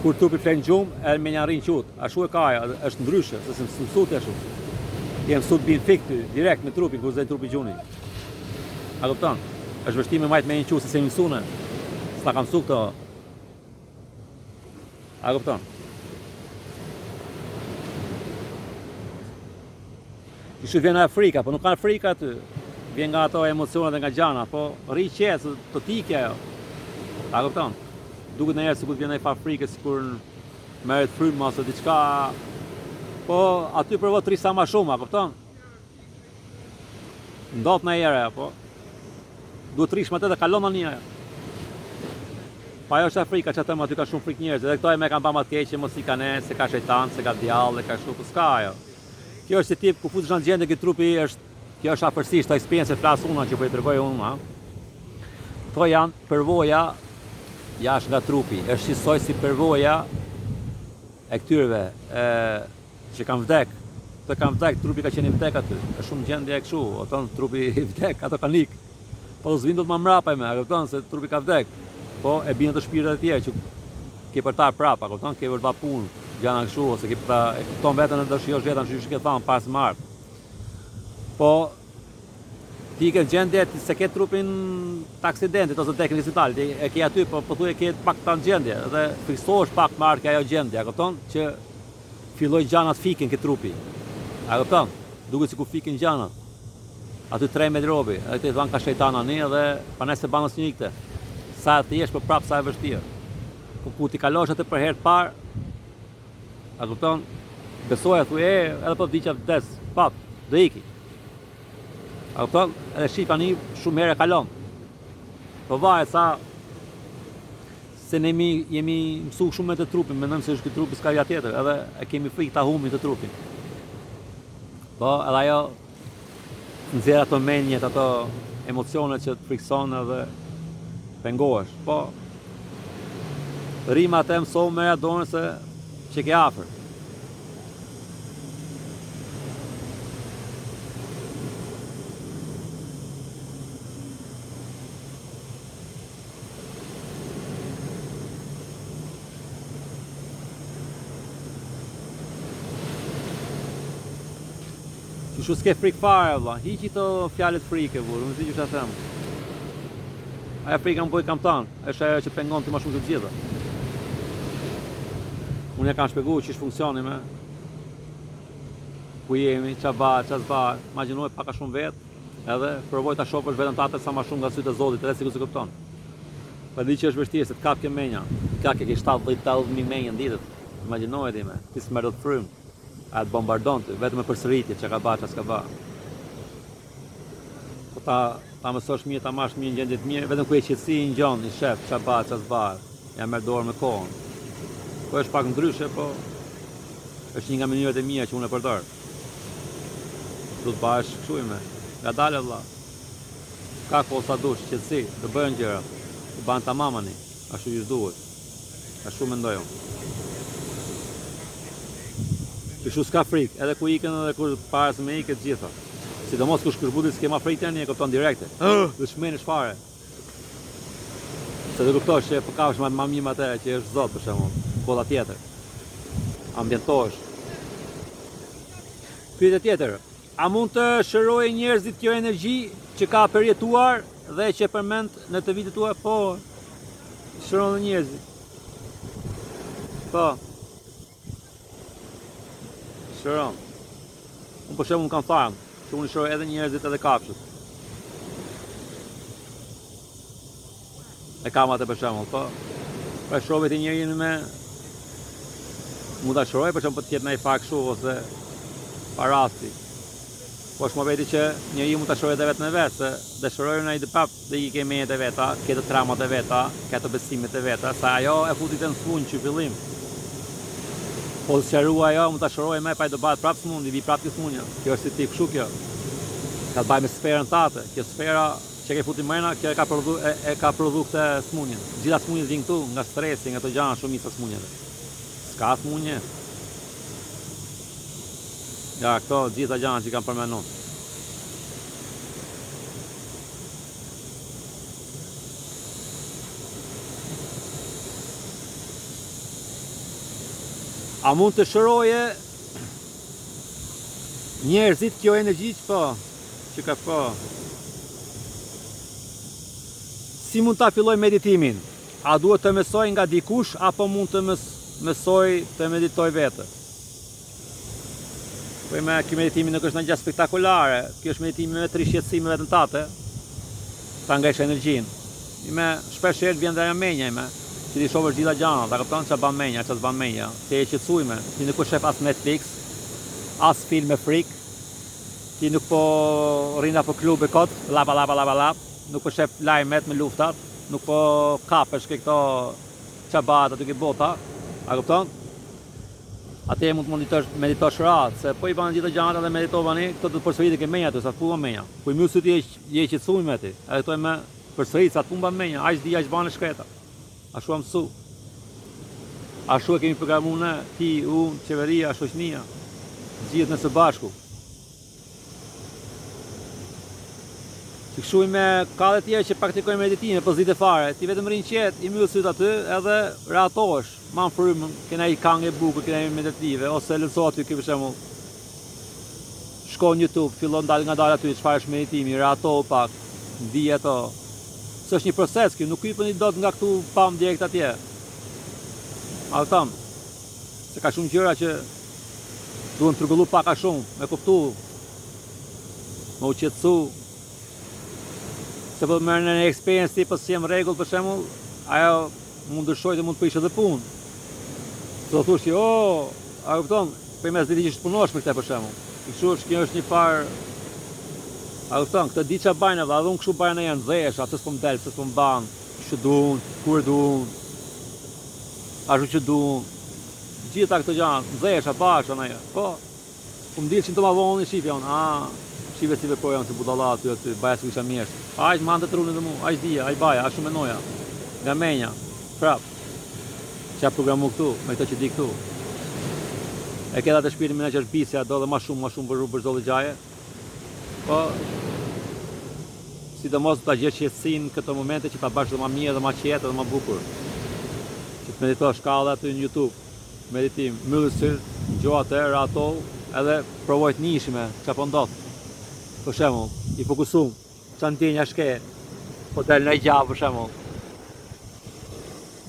Kur trupi flen gjumë, e me një arrin qut. Ashtu e ka ajo, është ndryshe, se më mësut ashtu. Jem sut bin fik ty, direkt me trupin, kur zë trupi gjuni. A kupton? Është vështirë me majt me një qut se mësune. S'ta kam mësu këto. A kupton? Kështu vjen Afrika, po nuk ka Afrika aty. Vjen nga ato emocionet dhe nga gjana, po rri qetë, të tike ajo. A kupton? Duket në herë sikur vjen ai fa Afrikë, sikur merret frymë ose diçka. Po aty provo të rri sa më shumë, a kupton? Ndodh në herë, po. Duhet të rish më atë dhe kalon tani ajo. Pa ajo është Afrika, që aty ka shumë frikë njerëz. Edhe këto e me kanë ba ma të keqe, mos i ka ne, se ka shejtan, se ka djallë, ka kështu, po s'ka ajo. Kjo është si tip, ku futesh në gjendje, këtë trupi është, kjo është afërsisht, ta eksperiencë flas unë që po i tregoj unë, ha. Këto janë përvoja jashtë nga trupi, është njësoj si përvoja e këtyreve që kanë vdek. Të kanë vdek, trupi ka qenë i vdek aty, është shumë gjendje e kështu, o tonë trupi i vdek, ato kanë ikë. Po s'vin do të më mrapa me, kupton se trupi ka vdek. Po e bjen të shpirtat e tjerë që ke për ta prapa, kupton, ke për ta punë, gjana kështu ose ke për ta e kupton veten e dëshirosh veten, çish ke thënë pas mart. Po ti ke gjendje se ke trupin të aksidentit ose të ekzital, ti e ke aty, po thuaj ke pak të gjendje dhe fiksohesh pak me ark ajo gjendje, kupton, që filloj gjanat fikin ke trupi. A kupton? Duket sikur fikin gjanat. Aty 3 metri robi, edhe ti thon ka shejtan ani edhe panes se banos një ikte. Sa ti jesh për prap sa e vështirë. Ku ti kalosh atë për herë të parë. A kupton? Besoja thuaj edhe po diçka vdes, pap, do iki. A kupton? Edhe shih tani shumë herë kalon. Po varet sa se ne jemi mësuar shumë me të trupin, mendojmë se është ky trupi s'ka ja tjetër, edhe e kemi frikë ta humbim të trupin. Po, edhe ajo nxjerr ato mendjet, ato emocione që të frikson edhe pengohesh. Po, rimat e mëso me adonën se që ke afër. Shu s'ke frikë fare, valla. Hiqi to fjalët frike, vurë, unë që ta them. Aja frika më bëj kam tanë, është ajo që pengon të më shumë të gjitha. Unë e kam shpjeguar ç'ish funksioni me ku jemi, ç'a bëhet, ç'a s'bëhet. Imagjinoj pak a shumë vetë, edhe provoj ta shohësh veten tatë sa më shumë nga sytë e Zotit, edhe sikur se kupton. Po di që është vështirë se të kapke menja. Ka ke 70-80.000 menja në ditët. Imagjinoj ti me, ti s'merr dot frym. A të bombardon të, vetëm e përsëritje që ka ba, që s'ka ba. Po ta mësosh mirë, ta marrësh mirë në gjendje të mirë, vetëm ku e qetësi në gjon, i shef, që ba, që s'ba, ja merr dorë me kohën. Po është pak ndryshe, po është një nga mënyrat e mia që unë e përdor. Du të bash kështu ime, nga dalë vëlla. Ka kohë sa dush, qetësi, të bëjnë gjëra, të banë tamamani, ashtu që duhet. Ashtu mendoj unë. Kështu s'ka frikë, edhe ku ikën edhe kur para se me ikë të gjitha. Sidomos kush shkërbudit s'ke ma frikë tani e kupton direkte. Dhe shmenesh fare. Se dhe kuptosh që po kafsh ma mirë atë që është Zot për shembull, bolla tjetër. Ambientohesh. Pyetja tjetër, a mund të shërojë njerëzit kjo energji që ka përjetuar dhe që përmend në të vitet tuaja? Po. Shëron njerëzit. Po. Shëron. Unë për shembull kam thënë, që unë shëroj edhe njerëzit edhe kafshët. E kam atë për shembull, po. Pra shëroj ti njerin me mund ta shëroj për shembull të ketë ndaj fakt kështu ose parasti. Po është më veti që njeriu mund ta shërojë edhe vetën e vet, se dëshirojnë ai të pap dhe i ke menjet e veta, ke të traumat e veta, ke të besimet e veta, sa ajo e futi të në fund që fillim. Po të shërua ajo, mund ta shëroj me pa i do bëhet prapë smundi, vi prapë kjo smundja. Kjo është si ti kështu kjo. Ka të bëjë me sferën tate. Kjo sfera që ke futi mrena, kjo e ka prodhu këtë smundjen. Gjitha smundjet vijnë këtu nga stresi, nga ato gjëra shumica smundjeve. S'ka smundje. Ja, këto gjitha gjëra që kam përmendur. A mund të shëroje njerëzit kjo energji që ka po? Si mund ta filloj meditimin? A duhet të mësoj nga dikush apo mund të mësoj të meditoj vetë? Po me ky meditimi nuk është ndonjë gjë spektakolare, ky është meditimi me 3 shqetësime vetën tate. Ta ngresh energjinë. Me shpesh herë vjen ndaj menja ime. Që ti shohësh gjitha gjana, ta kupton ç'a bën menja, ç'a s'bën menja. Ti e qetësuime, ti nuk po shef as Netflix, as film me frik. Ti nuk po rrin apo klube kot, lapa, nuk po shef lajmet me luftat. nuk po kapesh ke këto çabat aty ke bota, a kupton? Atë mund të meditosh rahat, se po i bën gjithë gjërat edhe meditovani, këto do të përsëritet ke menja aty, sa puna menja. Po i mësu ti je qetësuar me ti. Edhe këto më përsërit sa pumba menja, aq di aq bën shkreta. Ashtu am mësu. Ashtu e kemi programuar ne, ti, unë, qeveria, shoqënia, gjithë në së bashku. Kështu me ka dhe tjerë që praktikojnë meditime, po zite fare, ti vetëm rrin qetë, i mbyll syt aty edhe rehatohesh, man frymën, kena i këngë e bukur, kena i meditative, ose lëso aty për shembull. Shko në YouTube, fillon dal nga dal aty, çfarë është meditimi, rehatohu pak, di ato. S'është një proces ky, nuk hypën i dot nga këtu pam direkt atje. A tham, se ka shumë gjëra që duhen të rregullu pak a shumë, me kuptu, me u qetësu. Se po merr në experience ti, po si jam rregull për shembull, ajo mund ndryshoj dhe mund të prish edhe punë. Do thosh ti, a kupton, përmes ditës që punosh me këtë për shembull. Kështu është, kjo është një farë, a kupton, këtë ditë çfarë bajnë edhe unë kështu bajnë janë zesh, atë s'po më del, s'po më ban, që duan, kur duan. Ashtu që duan. Gjitha këto gjëra, zesh apo ajo. Po. Po më dilshin të ma vonë shifja unë. Shive si vepoj janë se budalla aty, baja si kisha mjesht. Aq më anë të trunin dhe mu, aq dija, aq baja, aq shumë menoja. Nga menja, prap. Qa programu këtu, me këto që di këtu. E këta të shpirtin me në që është bisja, do dhe ma shumë për çdo gjaje. Po, sidomos ta gjesh qetësinë këto momente që ta bash dhe ma mirë dhe ma qetë dhe ma bukur. Që të meditosh ka edhe aty në YouTube, meditim, mbyllë syt, gjo atë, rato, edhe provoj të nihshme çfarë po ndodh. Për shembull, i fokusum, çan ndjenja shke, po del në gjavë për shembull.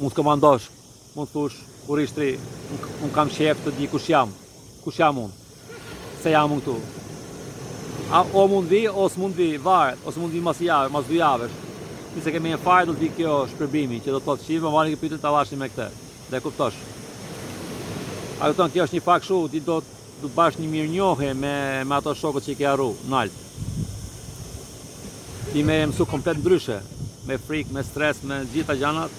Mund të komandosh, mund të thush, kur ishtri, unë kam shef të di kush jam unë, se jam unë këtu. O mund vi, ose mund vi, varet, ose mund vi mas 2 javësh. Nëse kemi një farë, do të vi kjo shpërbimi, që do të thotë shqive, më marrë një pyetje ta vashni me këtë, dhe kuptosh. A kupton, kjo është një fakt kështu, ti do të bash një mirënjohje me ato shokët që i ke harru, nalt. Ti me mësu komplet ndryshe, me frikë, me stres, me gjitha gjanat.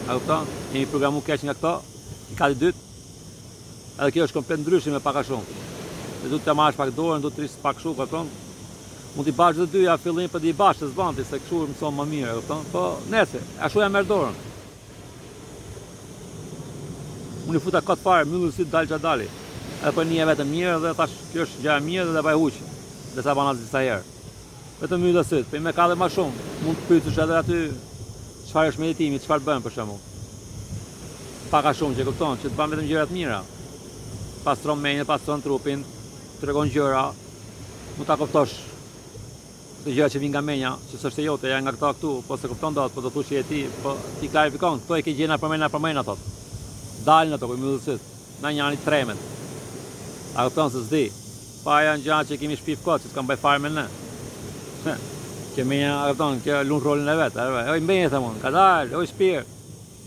A kupton? Jemi programu keq nga këto, i kati dytë. Edhe kjo është komplet ndryshe me pak a shumë. Dhe du të marrësh pak dorën, du të rrisë pak shumë, kupton? Mund t'i bash dhe dyja fillim, për t'i bash të zbanti, se këshu mëson më mirë, kupton? Po, nese, ashtu ja merr dorën. Unë i futa këtë fare, myllu si dalë që dali. Edhe për një vetëm mirë dhe tash kjo është gjëja mirë dhe baj huq. Dhe sa bana disa herë. Vetëm myllu dhe syt, për me ka dhe ma shumë. Mund të pyetësh edhe aty çfarë është meditimi, çfarë bën për shembull. Pak a shumë që kupton, që të bën vetëm gjëra të mira. Pastron mendjen, pastron trupin, tregon gjëra. Mund ta kuptosh të gjëra që vijnë nga menja, që s'është e jote, janë nga këta këtu, po se kupton dot, po do thosh je ti, po ti klarifikon, këto e ke gjena për mena thot. Dalin ato, ku myllu syt. Na njëri tremet. A kupton se s'di. Pa janë gjëra që kemi shpif kot, që s'kam bëj fare me ne. Që menja, a kupton, që lun rolin e vet. Oj mbenje thamon, ka dal, oj shpirt.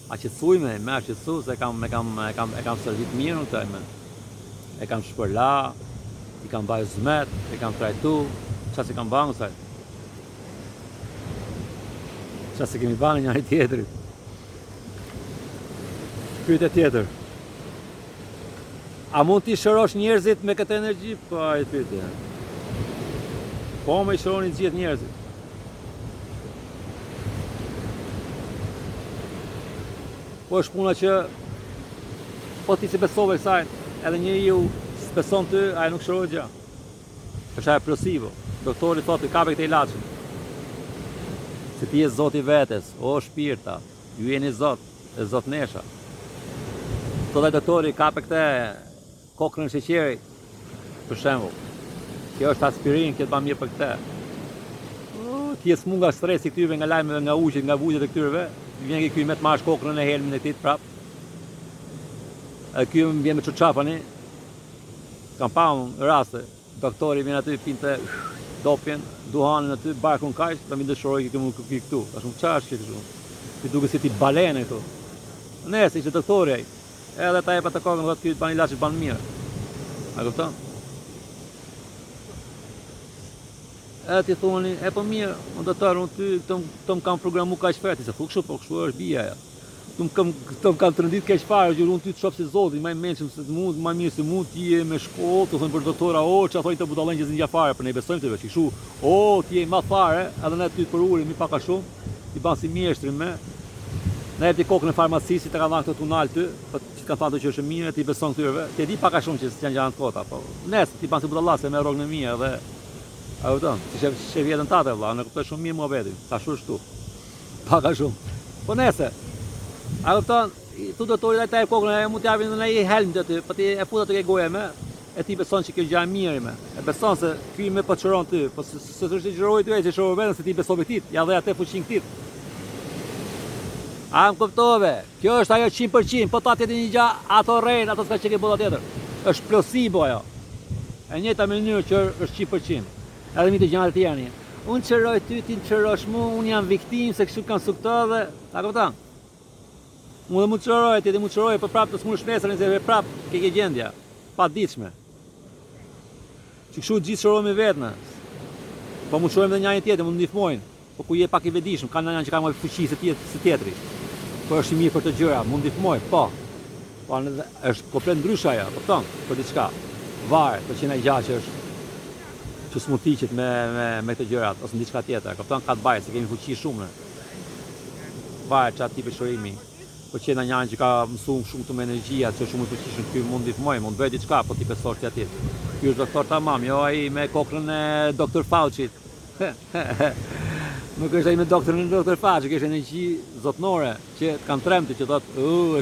A qetësuj me qetësu se e kam servit mirë në të me. E kam shpërla, i kam bajë zmet, e kam trajtu, qa se kam banë saj. Qa se kemi banë njëri tjetërit. Pyetja tjetër. A mund t'i shërosh njerëzit me këtë energji? Po, e pyetje. Po, me i shëroni gjithë njerëzit. Po është puna që po ti si besove kësaj, edhe njeriu s'beson ty, ai nuk shërohet gjë. Është ajo plosivo. Doktori thotë kape këtë ilaçin. Se ti je zoti vetes, o shpirta, ju jeni zot, e zot nesha. Thotë doktori kape këtë kokrën e sheqerit, për shembull. Kjo është aspirin, kjo të ba mirë për këtë. Ti je smunga stresi këtyre nga lajmeve, nga ujqit, nga vujtjet e këtyreve. Vjen ky me të marrësh kokrën e helmin e këtij prap. Ky më vjen me çoçapani. Kam paun raste, doktori vjen aty pinte dopjen, duhanin aty, barkun kaq, ta më dëshiroj këtu. Tash çfarë është këtu? Ti duket si ti balene këtu. Nëse ishte doktori ai, edhe ta jep atë kokën, thotë ky të bani ilaçi ban mirë. A kupton? edhe ti thoni, e po mirë, unë doktor, unë ty këto më kam programu kaq fare, ti se thu kështu, po kështu është bija ja. Këto më kam të rëndit kaq fare, gjur unë ty të shoh si Zoti, më mençëm se mund, më mirë se mund ti je me shkollë, të thonë për doktora, ç'a thonë të budallën që zgjidhja fare, për ne besojmë të veç, kështu, ti je më fare, edhe ne ty për urin, mi pak a shumë, ti ban si mjeshtrin me. Ne ti kokën e farmacisë të ka dhënë këto tunal ty, po ti ka thënë që është mirë, ti beson këtyre, ti e di pak a shumë që janë gjëra të kota, po. Nes ti ban si budallë se me rrogën e mirë dhe a kupton, ti shef vjetën tatë vëlla, ne kuptoj shumë mirë muhabetin, tash është tu. Pak a shumë. Po nese. A kupton, tu doktori ai taj kokën e mund të japin në një helm aty, po ti e fut atë ke goja me, e ti beson që kjo gjë e mirë me. E beson se ky më po çron ty, po se është xhiroi ty, se shoh vetëm se ti beson me ti, ja dhe atë fuqinë këtit. A më kuptove, kjo është ajo 100%, po ta tjetë një gja, ato rejnë, ato s'ka që ke bolla tjetër. Është plosibo ajo. E njëta mënyrë që është 100%. Edhe mi të gjënat e tjera një. Unë qëroj ty, ti në qërosh mu, unë jam viktim, se kështu kanë sukto dhe... Ta këpëtan? Mu dhe mu të qëroj, ti dhe mu të qëroj, për prapë të s'mu shnesër, nëse e prapë ke gjendja. Pa ditshme. Që kështu gjithë qëroj me vetë në. Po mu qërojmë dhe njëjë tjetër, mu ndihmojnë. Po ku je pak i vedishëm, kanë njënë që ka më fuqi se tjetri. Po është i mirë për të gjëra, mu ndihmoj, po. Po është komplet ndryshe ajo, kupton? Për diçka. Varet, për që në gjatë që është që s'mu tiqet me këtë gjërat, ose në diçka tjetër, kupton? Ka të bajt, se kemi fuqi shumë. Varet që atë tipi shërimi. Po që në njënë që ka mësuar shumë të me energjia, që shumë i fuqishëm, ky mu ndihmoj, mu bëj diçka, po ti besosh ti atit. Ky është doktor tamam, jo ai me kokrën e Dr. Fauci. Nuk është ai me doktor Fauci, që është energji zotnore, që kanë tremtë, që thotë,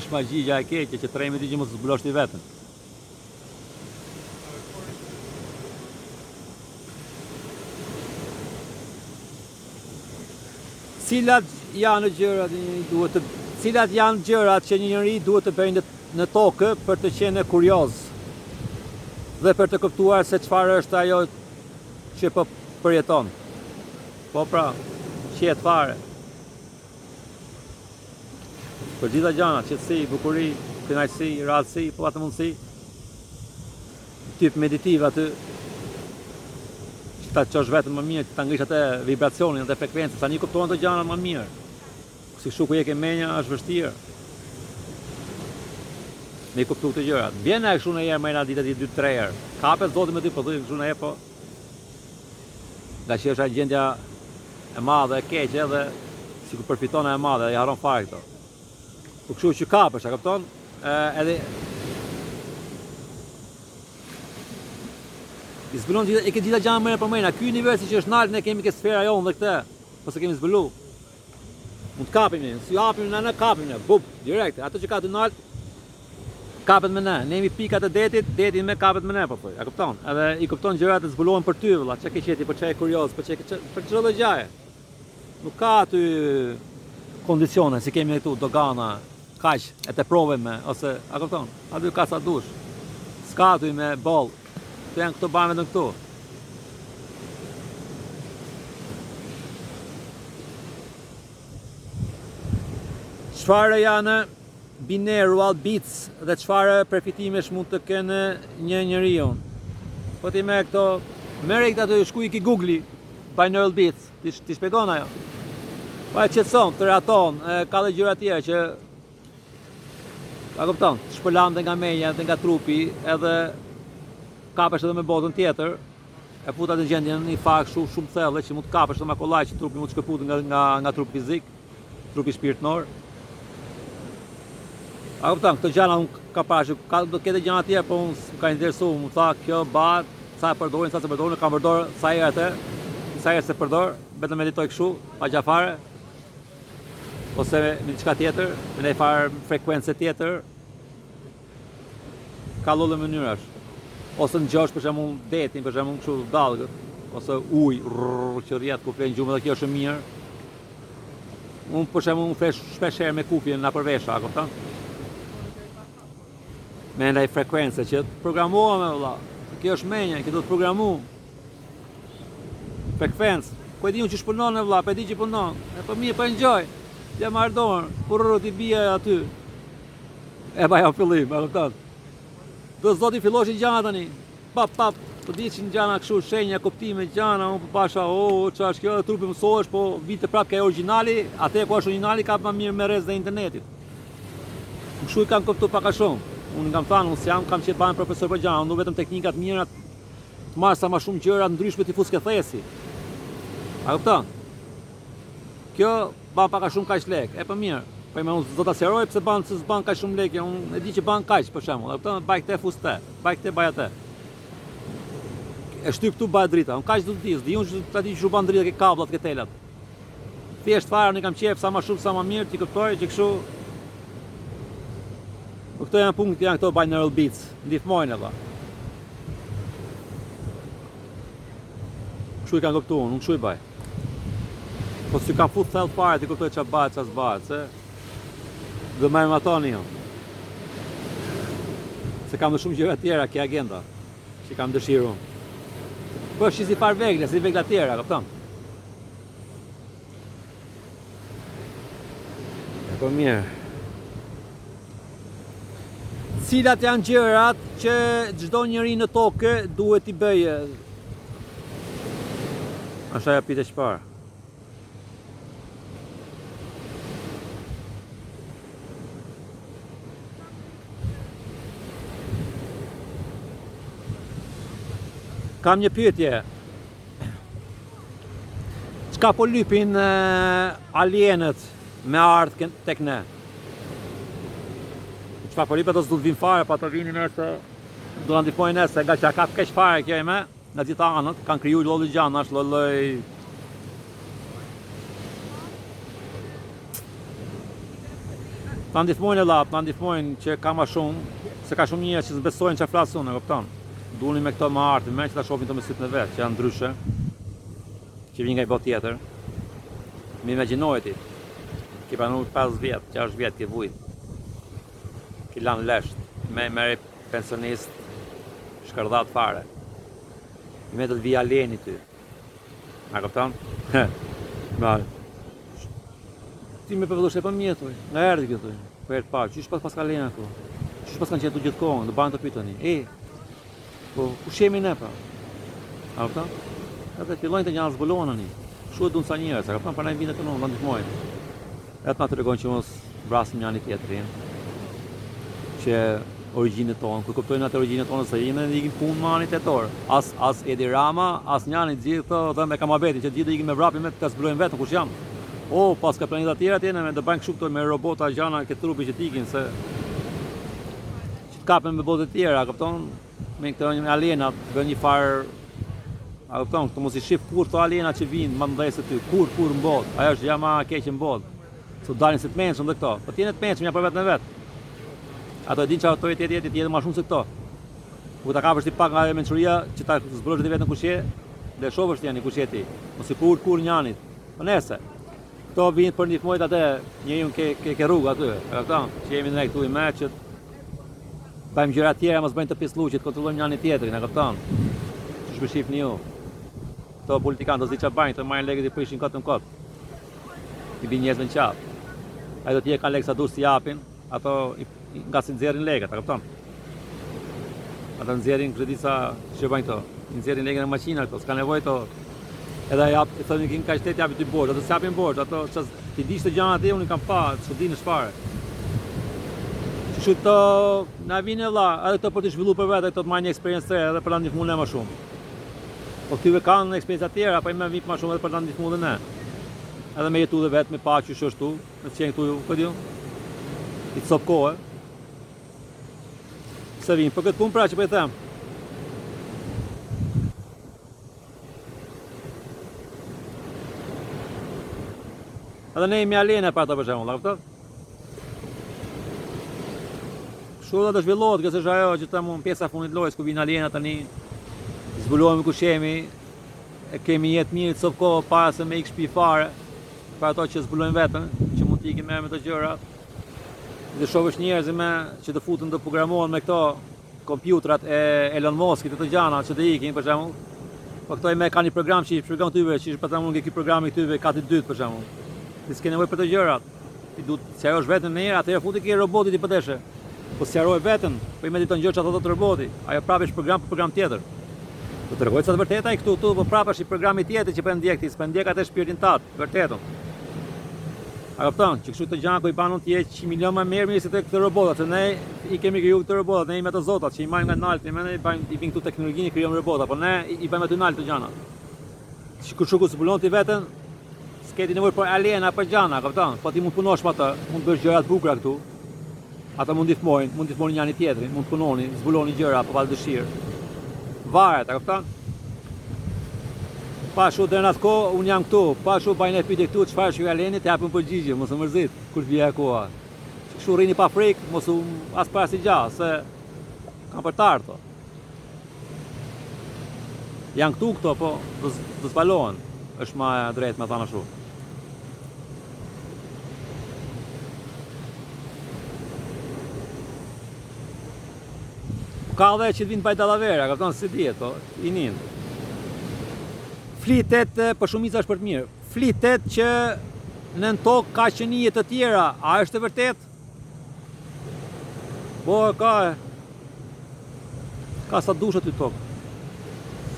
është magjia e keqe, që tremi ti që mos zbulosh ti veten. Cilat janë gjërat që një njeri duhet të bëjë në tokë për të qenë kurioz dhe për të kuptuar se çfarë është ajo që po përjeton. Po pra, qetë fare. Për gjitha gjana, qetësi, bukuri, kënaqësi, radhësi, po atë mundësi. Tip meditiv aty. Që ta qosh vetëm më mirë, ta ngrish atë vibracionin, atë frekuencën, tani kuptohen të gjana më mirë. Si kështu ku je ke menja, është vështirë. Me kuptu të gjërat. Vjen e kështu në herë, më ditë 2-3 herë. Kapet Zoti me ty, po thuj kështu në herë, po. Nga që është agjendja e madhe, e keqe, edhe si ku përfiton e madhe, i haron fare këto. Po kështu që kapesh, a kupton? Edhe i zbulon e ke gjitha gjana mëre për mëjna. Ky universi që është nalë, ne kemi ke sfera jonë dhe këte, po se kemi zbulu. Mund të kapim ne, si hapim në kapim ne, bup, direkt. Ato që ka të nalë, kapet me ne. Ne jemi pikat e detit, deti me kapet me ne, po thuj. A kupton? Edhe i kupton gjërat e zbulohen për ty, vëlla. Çka ke qeti, për çka je kurioz, për çdo lloj gjaje. Nuk ka aty kondicione si kemi këtu dogana, kaq e të provojmë ose a kupton? Aty ka sa dush. S'ka aty me boll. Të janë këto banë vetëm këtu. Çfarë janë binaural beats dhe çfarë përfitimesh mund të kenë një njeriu? Po ti me këto, merre këta të shkuj ki Google, binaural beats, ti shpjegon ajo. Po e qetson, të raton, ka dhe gjëra tjera që a kupton, shpëlan nga menja, dhe nga trupi, edhe kapesh edhe me botën tjetër, e fut atë gjendjen një fakt shumë thellë që mund të kapesh edhe me kollaj që trupi mund të shkëput nga trupi fizik, trupi shpirtnor. A kupton, këto gjëra unë ka parë, do të ketë gjëra tjera, po unë ka interesuar, më tha kjo bat, sa e përdorin, sa se përdorin, kam përdor sa herë atë, sa herë se përdor, vetëm meditoj kështu, pa gjafare, ose me diçka tjetër, me një farë frekuencë tjetër, ka lloj mënyrash. Ose në gjosh për shembull detin, për shembull kështu dallgët, ose ujë që rrjet ku flen gjumë dhe kjo është mirë. Unë për shembull unë flesh shpesh herë me kupjen na përvesha, a kupton? Me ndaj frekuencë që programohem vëlla. Kjo është menja, që do të programu. Frekuencë. Po e di unë që shpunon vëlla, po e di që punon. E po mirë, po enjoy. Ja marr dorën, kurrë ti bie aty. E baja fillim, a kupton? Do Zoti filloshi gjana tani. pap, po diçin gjana kështu shenja, kuptime gjana, unë pasha, çfarë është kjo, trupi mësohesh, po vite prap ka origjinali, atë ku është origjinali ka më mirë me rrezë dhe internetit. Kështu i kam kuptuar pak a shumë. Unë kam thënë, unë kam qenë banë profesor për gjana, unë vetëm teknikat mira të marr sa më shumë gjëra ndryshme ti fus ke thesi. A kupton? Kjo ban pak a shumë kaq lek, e po mirë. Po më unë do ta sqaroj pse s'ban kaq shumë lekë, unë e di që ban kaq për shembull. A kupton? Baj këtë fus te, baj këtë baj atë. E shtyp këtu bëhet drita, unë kaq do të di unë ta di që ban drita ke kabllat, ke telat. Thjesht fare unë kam qejf sa më shumë sa më mirë ti kuptoj që kështu. Po këto janë punkte janë këto binaural beats, ndihmojnë ata. Kështu i kanë kuptuar, unë kështu i baj. Po si kam fut thellë fare ti kuptoj çfarë bëhet, çfarë s'bëhet, se do më matoni jo. Se kam më shumë gjëra tjera ke agenda që kam dëshirë unë. Po është si far vegla, si vegla tjera, kupton? Po mirë. Cilat janë gjërat që çdo njeri në tokë duhet i bëjë? Është ajo pyetja e parë. Kam një pyetje. Çka po lypin alienët me ardh tek ne? Çfarë po lypin ato s'do të vinë fare, pa ato vinin nëse do na ndihmojnë nëse nga çka ka keq fare kjo me nga gjitha anët, kanë krijuar lloj gjanash, lloj ta ndihmojnë llap, ta ndihmojnë që ka më shumë, se ka shumë njerëz që s'besojnë çfarë flas unë, e kupton? Duni me këto më artë, me që ta shohin të me sytë në vetë, që janë ndryshe, që vinë nga i botë tjetër. Mi imagjinoj ti, ki pranu 5 vjetë, 6 vjetë ki vujt, ki lanë lesht, me meri pensionist, shkërdhat fare. I me të të vija alieni ty. A këpëton? Ti me përvëllush e për mjetoj, nga erdi këtë, për erdi parë, qysh pas ka alieni ako? Qysh pas kanë qenë të gjithë kohën, dhe banë të pytoni, po, ku shemi ne pa? A këta? Edhe fillojnë të një zbulonën një. Shu e dunë sa njërës, a këta? Për nëjë vinë të në ndihmojnë. Etë nga të regojnë që mos vrasim një një tjetërin. Që origjinët tonë, kur kuptojnë atë origjinët tonë, se jene dhe ikin punë ma një tjetorë. As Edi Rama, as njani të gjithë të dhe me Kamabeti, që gjithë dhe ikin me vrapin me të zbulojnë vetën, kush jam. Pas ka planeta tjera tjene, me dhe bëjnë kështu këto me robota, gjana, këtë trupi që t'ikin, se që t'kapen me botë tjera, këpton, me këto një alienat, bën një farë, a kupton, këto mos i shif kur këto alienat që vinë, më ndaj se ty, kur në botë, ajo është jama keqe në botë, se dalin se të menshëm dhe këto, po t'jene të menshëm, ja për vetë në vetë. Ato e din që ato jetë ma shumë se këto. Ku ta kapësh ti pak nga mençuria që ta zbrosh ti vetën kush je, dhe shohësh ti kush je ti, mos i kur njanit. Po nëse këto vinë për ndihmojt atë, njeriu ke rrugë aty, e kupton, që jemi ne këtu i meçët. Bëjmë gjëra tjera, mos bëjmë të pisluqit, kontrollojmë njëri tjetrin, e kupton? Që shpeshifni ju. Këto politikanë do zi çfarë bajnë, të marrin lekët i prishin kot në kot. I bin njerëzve në qafë. Ai do t'i kanë lekë sa dush t'i japin, ato nga si nxjerrin lekët, e kupton? Ata nxjerrin kredisa që bajnë këto, nxjerrin lekën në maqina këto, s'ka nevojë to. Edhe jap, i thonë kin ka shtet japi ti borxh, ato s'japin borxh, ato ti dish të gjana aty unë kam pa, çudinë çfarë. Kështu të na vinë valla, edhe këto për të zhvilluar për vetë, këto të marrin një eksperiencë të re edhe për ta ndihmuar ne më shumë. Po këtyve kanë eksperjenca të tjera, po i më vit më shumë edhe për ta ndihmuar ne. Edhe me jetu dhe vetë, me pa që ashtu, me të qenë këtu, këtë ju, i të sopë kohë. Se vinë, për këtë punë pra që për e them. Edhe ne jemi alene për ata për shemull, a këpëtë? Shkolla të zhvillohet, kësë është ajo që të mu në pjesa fundit lojës, ku vinë aliena tani, zbulohemi ku shemi, e kemi jetë mirë të sopë kohë, para se me ikë shpi fare, për ato që zbulojnë vetën, që mund t'i me të gjëra. Dhe shohësh njerëz që të futën të programohen me këto kompjutrat e Elon Muskit të gjana që të ikin për shembull. Po këto me kanë një program që i shpjegon tyve, që për shembull ky programi këtyve ka të dytë për shembull. Ti s'ke nevojë për të gjërat. Ti duhet se ajo është vetëm në herë, atëherë futi ke robotit i pëteshe. po sqaroj veten, po I mediton gjë çfarë thotë roboti, ajo prapë është program për program tjetër. Do të rregoj sa të vërteta ai këtu, po prapë është I programi tjetër që po ndjek ti, s'po ndjek atë shpirtin tat, vërtetën. A kupton, që kështu të gjana ku I banon ti 100 milion më mirë se tek këto robotat, se ne I kemi kriju këto robotat, ne jemi ato zotat që I marrin nga nalt, ne I vin këtu teknologjinë, krijojmë robota, po ne I bëjmë aty nalt të gjana. Kështu ku zbulon ti veten, s'keti nevojë për aliena për gjana, kupton? Po ti mund punosh me atë, mund bësh gjëra të bukura këtu. Ata mund ndihmojnë njëri tjetrin, mund punoni, zbuloni gjëra pa pas dëshirë. Varet, a kupton? Pa shu deri në atë kohë, unë jam këtu, pa shu bajnë e pyetje këtu, çfarë është aleni, të japim përgjigje, mos u mërzit, kur vjen koha. Kështu rrini pa frikë, mos u as para si gjallë, se kam për të ardhur. Janë këtu këto, po do zbalohen. Është më drejt me thënë ashtu. Ka dhe që të vinë bajdalavera, ka tonë si dihet, po, I nin. Flitet, për shumica është për të mirë, flitet që në tokë ka qenie të tjera, a është e vërtet? Po, ka sa dush aty tokë.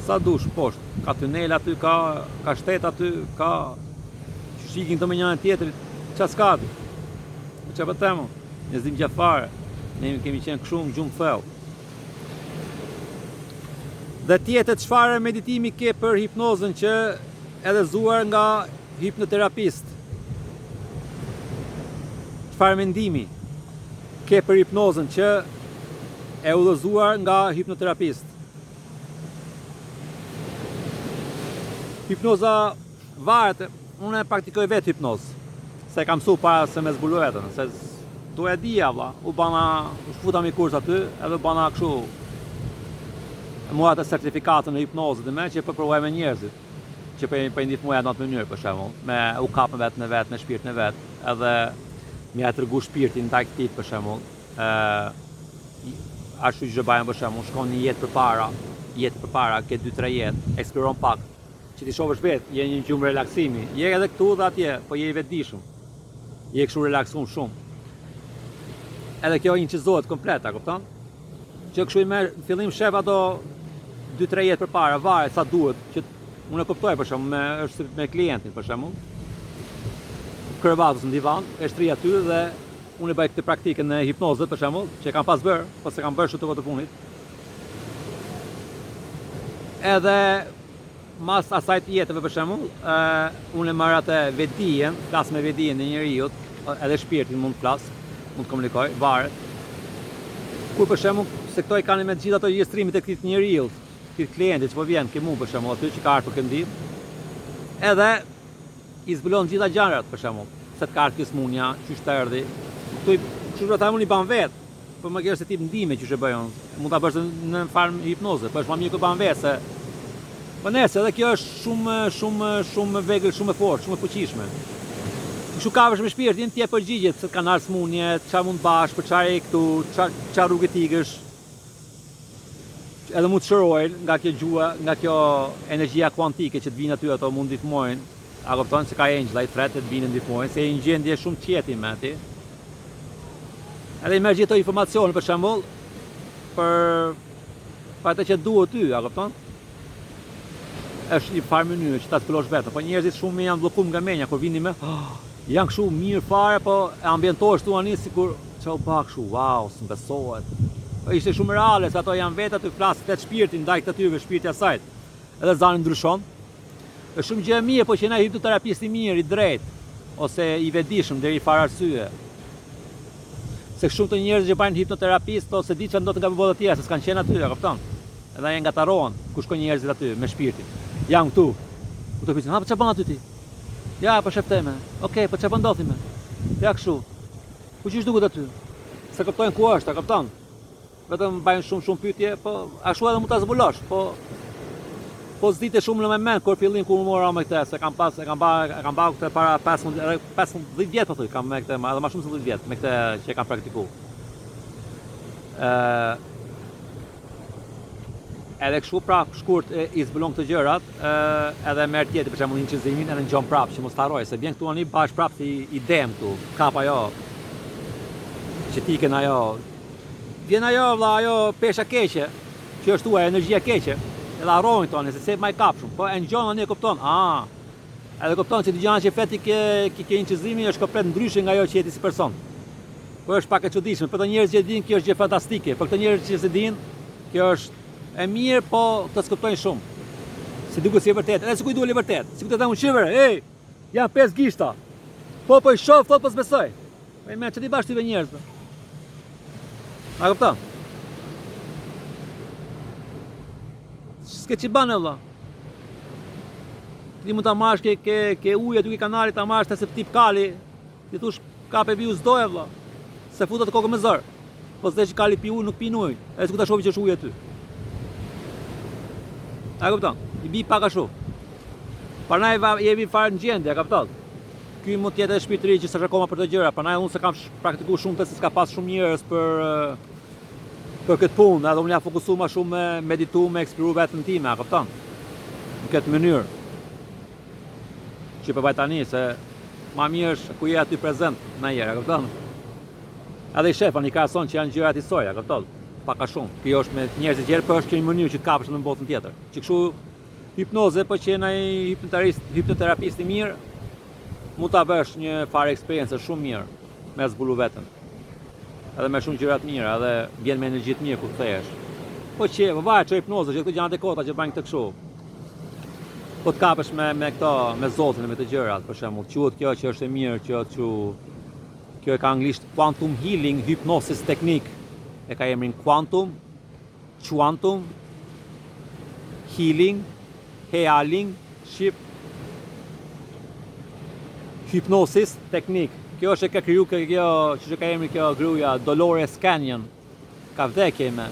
Sa dush poshtë, ka tunel aty, ka shtet aty, ka shikin të me njënë tjetërit, qa s'ka aty? Që për temu, ne zdim gjafare, ne kemi qenë këshumë gjumë thellë. Dhe tjetët çfarë meditimi ke për hipnozën që edhe zuar nga hipnoterapist? Çfarë mendimi ke për hipnozën që e udhëzuar nga hipnoterapist? Hipnoza varet, unë e praktikoj vetë hipnozë, se kam mësu para se me zbulu vetën, se do e dija vlla, u futa mi kurs aty, edhe bana kështu. Mua atë certifikatën në hipnozë dhe me që përprovoj me njerëzit, që për ndihmuja në atë mënyrë, për shembull, me u kap me vetë në vetë, me shpirtin e vetë, edhe me ja tregu shpirtin ndaj këtij, për shembull. Ashtu që bëjmë për shembull, shkon një jetë përpara, ke 2-3 jetë, eksploron pak, që ti shohësh vetë, je një gjumë relaksimi, je edhe këtu dhe atje, po je I vetëdijshëm. Je kështu relaksuar shumë. Edhe kjo incizohet komplet, a kupton? Që kështu I merr në fillim shef ato 2-3 jetë përpara, varet sa duhet, që unë e kuptoj për shembull, është me klientin për shembull. Kërvatos në divan, e shtri aty dhe unë e bëj këtë praktikën e hipnozës për shembull, që kam pas bërë, po se kam bërë shumë të fundit. Edhe mas asaj të jetëve për shembull, unë e marr atë vetdijen, flas me vetdijen e njeriu, edhe shpirtin mund të flas, mund të komunikoj, varet. Kur për shembull, se këto I kanë me gjithë ato regjistrimit e këtij njeriu, këtij klientit që po vjen ke mua për shembull, aty që ka ardhur për këndim. Edhe I zbulon gjitha gjërat për shembull, se të ka ardhur smunja, çysh të erdhi. Kështu ata mund I ban vet, po më kërse tip ndihme që bëjon. Mund ta bësh në farm hipnoze, po është më mirë që ban vet se. Po nëse edhe kjo është shumë vegël, shumë e fortë, shumë e fuqishme. Kështu ka vesh me shpirtin ti e përgjigjet se kanë ardhur smunje, çfarë mund bash, për çfarë këtu, çfarë rrugë tikësh. Edhe mund të shërojnë nga kjo gjua, nga kjo energjia kuantike që të vinë aty ato mund ndihmojnë. A kupton se ka engjëlla I tretë të vinë ndihmojnë, se një gjendje shumë qeti me aty. Edhe I merr gjithë ato informacione për shembull për atë që duhet ty, a kupton? Është një farë mënyrë që ta zbulosh vetëm, po njerëzit shumë janë bllokuar nga menja kur vinin me janë kështu mirë fare, po e ambientohesh tu ani sikur çau pa kështu, wow, s'mbesohet. Po ishte shumë reale, se ato janë vetë aty flasin vetë shpirtin ndaj të tyre, shpirti asaj. Edhe zani ndryshon. Është shumë gjë e mirë, po që na hipnoterapist I mirë, I drejtë, ose I vetëdijshëm deri fare arsye. Se shumë të njerëz që bajnë hipnoterapist ose di çfarë ndodhet nga botë tjetër, se s'kan qenë aty, e kupton? Edhe ai ngatarrohen ku shkojnë njerëzit aty me shpirtin. Janë këtu. U të pyetën, "Ha, po çfarë bën aty ti?" "Ja, po shef teme." "Okej, po çfarë bën ndodhi me?" "Ja kështu." "Ku qysh duket aty?" Se kuptojnë ku është, e kupton? Vetëm bajnë shumë pyetje, po ashtu edhe mund ta zbulosh, po s'dite shumë në moment kur fillim kur mora me këtë, se kam bërë këtë para 15 vjet po thuj, kam me këtë, edhe më shumë se 10 vjet me këtë që kam praktikuar. Edhe kështu prap shkurt I zbulon këto gjërat, edhe merr tjetër për shembull incizimin, edhe ngjon prap që mos ta harroj, se vjen këtu ani bash prap I dem këtu, kap ajo që tiken ajo vjen ajo pesha keqe, që është tuaj energjia keqe, edhe harrojnë tonë, se ma i kapshëm, po e ngjon anë e kupton. Edhe kupton se gjëja që feti ke inqizimi është komplet ndryshe nga ajo që jeti si person. Po është pak e çuditshme, për të njerëz që dinë kjo është gjë fantastike, për këtë njerëz që se dinë, kjo është e mirë, po të skuptojnë shumë. Si duket si e vërtet, edhe sikur i duhet e vërtet. Sikur të them shivër, janë 5 gishta. Po i shoh, thot po s'besoj. Po më çdi bash ty me njerëz. A kupton? S'ke që banë valla. Ti mund ta marrësh ke ujë aty ke kanali, ta marrësh të se tip kali. Ti thosh kape pi uzdoje valla. Se futet kokën me zor. Po s'e që kali pi ujë, nuk pin ujë. Edhe sikur ta shohë që është ujë aty. A kupton? I bi pak ashtu. Prandaj jemi fare në gjendje, a kupton? Ky mund të jetë shpirtëri që s'është akoma për të gjëra, prandaj unë se kam praktikuar shumë se s'ka pas shumë njerëz për këtë punë, edhe unë ja fokusu ma shumë me meditu, me eksploru vetën time, a kupton? Në këtë mënyrë. Që për tani, se ma mirë është ku je aty prezent në jere, a kupton? Edhe i shefa një krason që janë gjëra të isoja, a kupton? Paka shumë. Kjo është me njerëzit gjerë, për është kjo një mënyrë që të kapësh në botën tjetër. Që kështu hipnoze, po që jena i hipnoterapist i mirë, mund ta bësh një fare eksperiencë shumë mirë me zbulu vetën. Edhe me shumë gjëra të mira, edhe vjen me energji të mirë kur kthehesh. Po që varet çoj hipnoze, që këto gjërat e kota që bën këtë kështu. Po të kapesh me këto, me Zotin, me të gjërat, për shembull, quhet kjo që është e mirë, kjo e ka anglisht quantum healing hypnosis technique. E ka emrin quantum healing, ship hypnosis technique. Kjo është e ka kriju kjo që ka emri kjo gruaja Dolores Canyon. Ka vdekje me.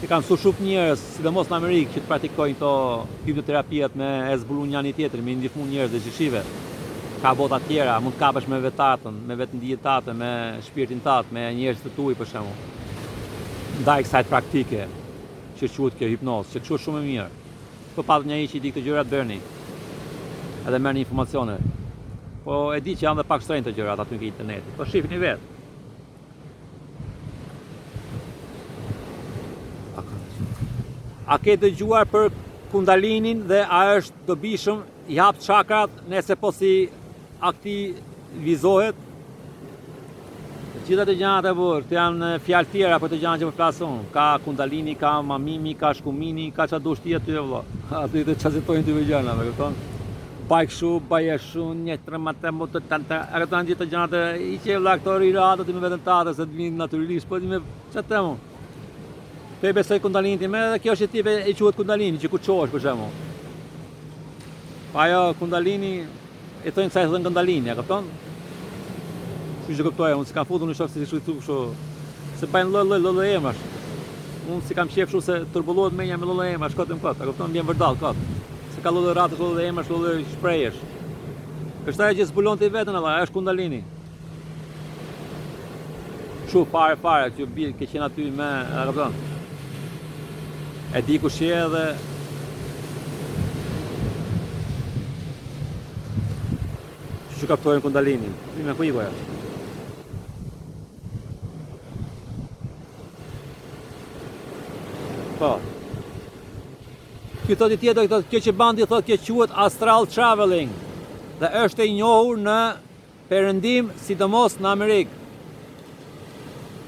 I kam mësuar shumë njerëz, sidomos në Amerikë, që të praktikojnë këto hipnoterapiat me e zbulu njëri tjetrin, me ndihmu njerëz dhe shive. Ka bota tjera, mund të kapesh me vetatën, me vetëndijet tate, me shpirtin tat, me njerëz të tuaj për shembull. Ndaj kësaj praktike që quhet kjo hipnozë, që kështu është shumë e mirë. Po pat njëri që i di këto gjëra bëni. Edhe merrni informacione. Po e di që janë dhe pak shtrenjtë të gjërat aty në internetit. Po shifni vetë. A ke dëgjuar për Kundalinin dhe a është dobishëm i hap çakrat nëse po si aktivizohet? Gjitha të gjanat e burë, të janë fjalë tjera për të gjanat që më flasun. Ka Kundalini, ka Mamimi, ka Shkumini, ka qa dush tjetë ty e vëlla. Aty të qazitojnë të vëgjana, me këton. Bajkshu, bajeshu, njëtërë, matemu, të tante, a këton gjitha të gjanat e i që e vëlla këto riratët i me vetën tate, se të vinë naturisht, po i me që temu. Pe besoj Kundalini ti me, dhe kjo është e tipe e quhet Kundalini, që ku qohesh për shemë. Pa jo, Kundalini, e thojnë kësaj thënë Kundalini, a këton? Që që këptoja, unë si kam futur në shokë si shkëtu kështu, se bajnë lëllë emrash. Unë si kam qef shu se turbullohet menja me lëllë emrash, këtë më këtë, a këpton vjen vërdal këtë. Se ka lëllë ratës, lëllë emrash, lëllë shprejesh. Kështë ajo që zbulon të i vetën, Allah, ajo është Kundalini. Shu, pare, që ke qenë aty me, a këpton. E di ku shje dhe... Që kaptojnë Kundalinin, me ku i goja. Po. Kjo thot i tjetër, kjo që bandi thot kjo quhet astral traveling dhe është e njohur në perëndim, sidomos në Amerikë.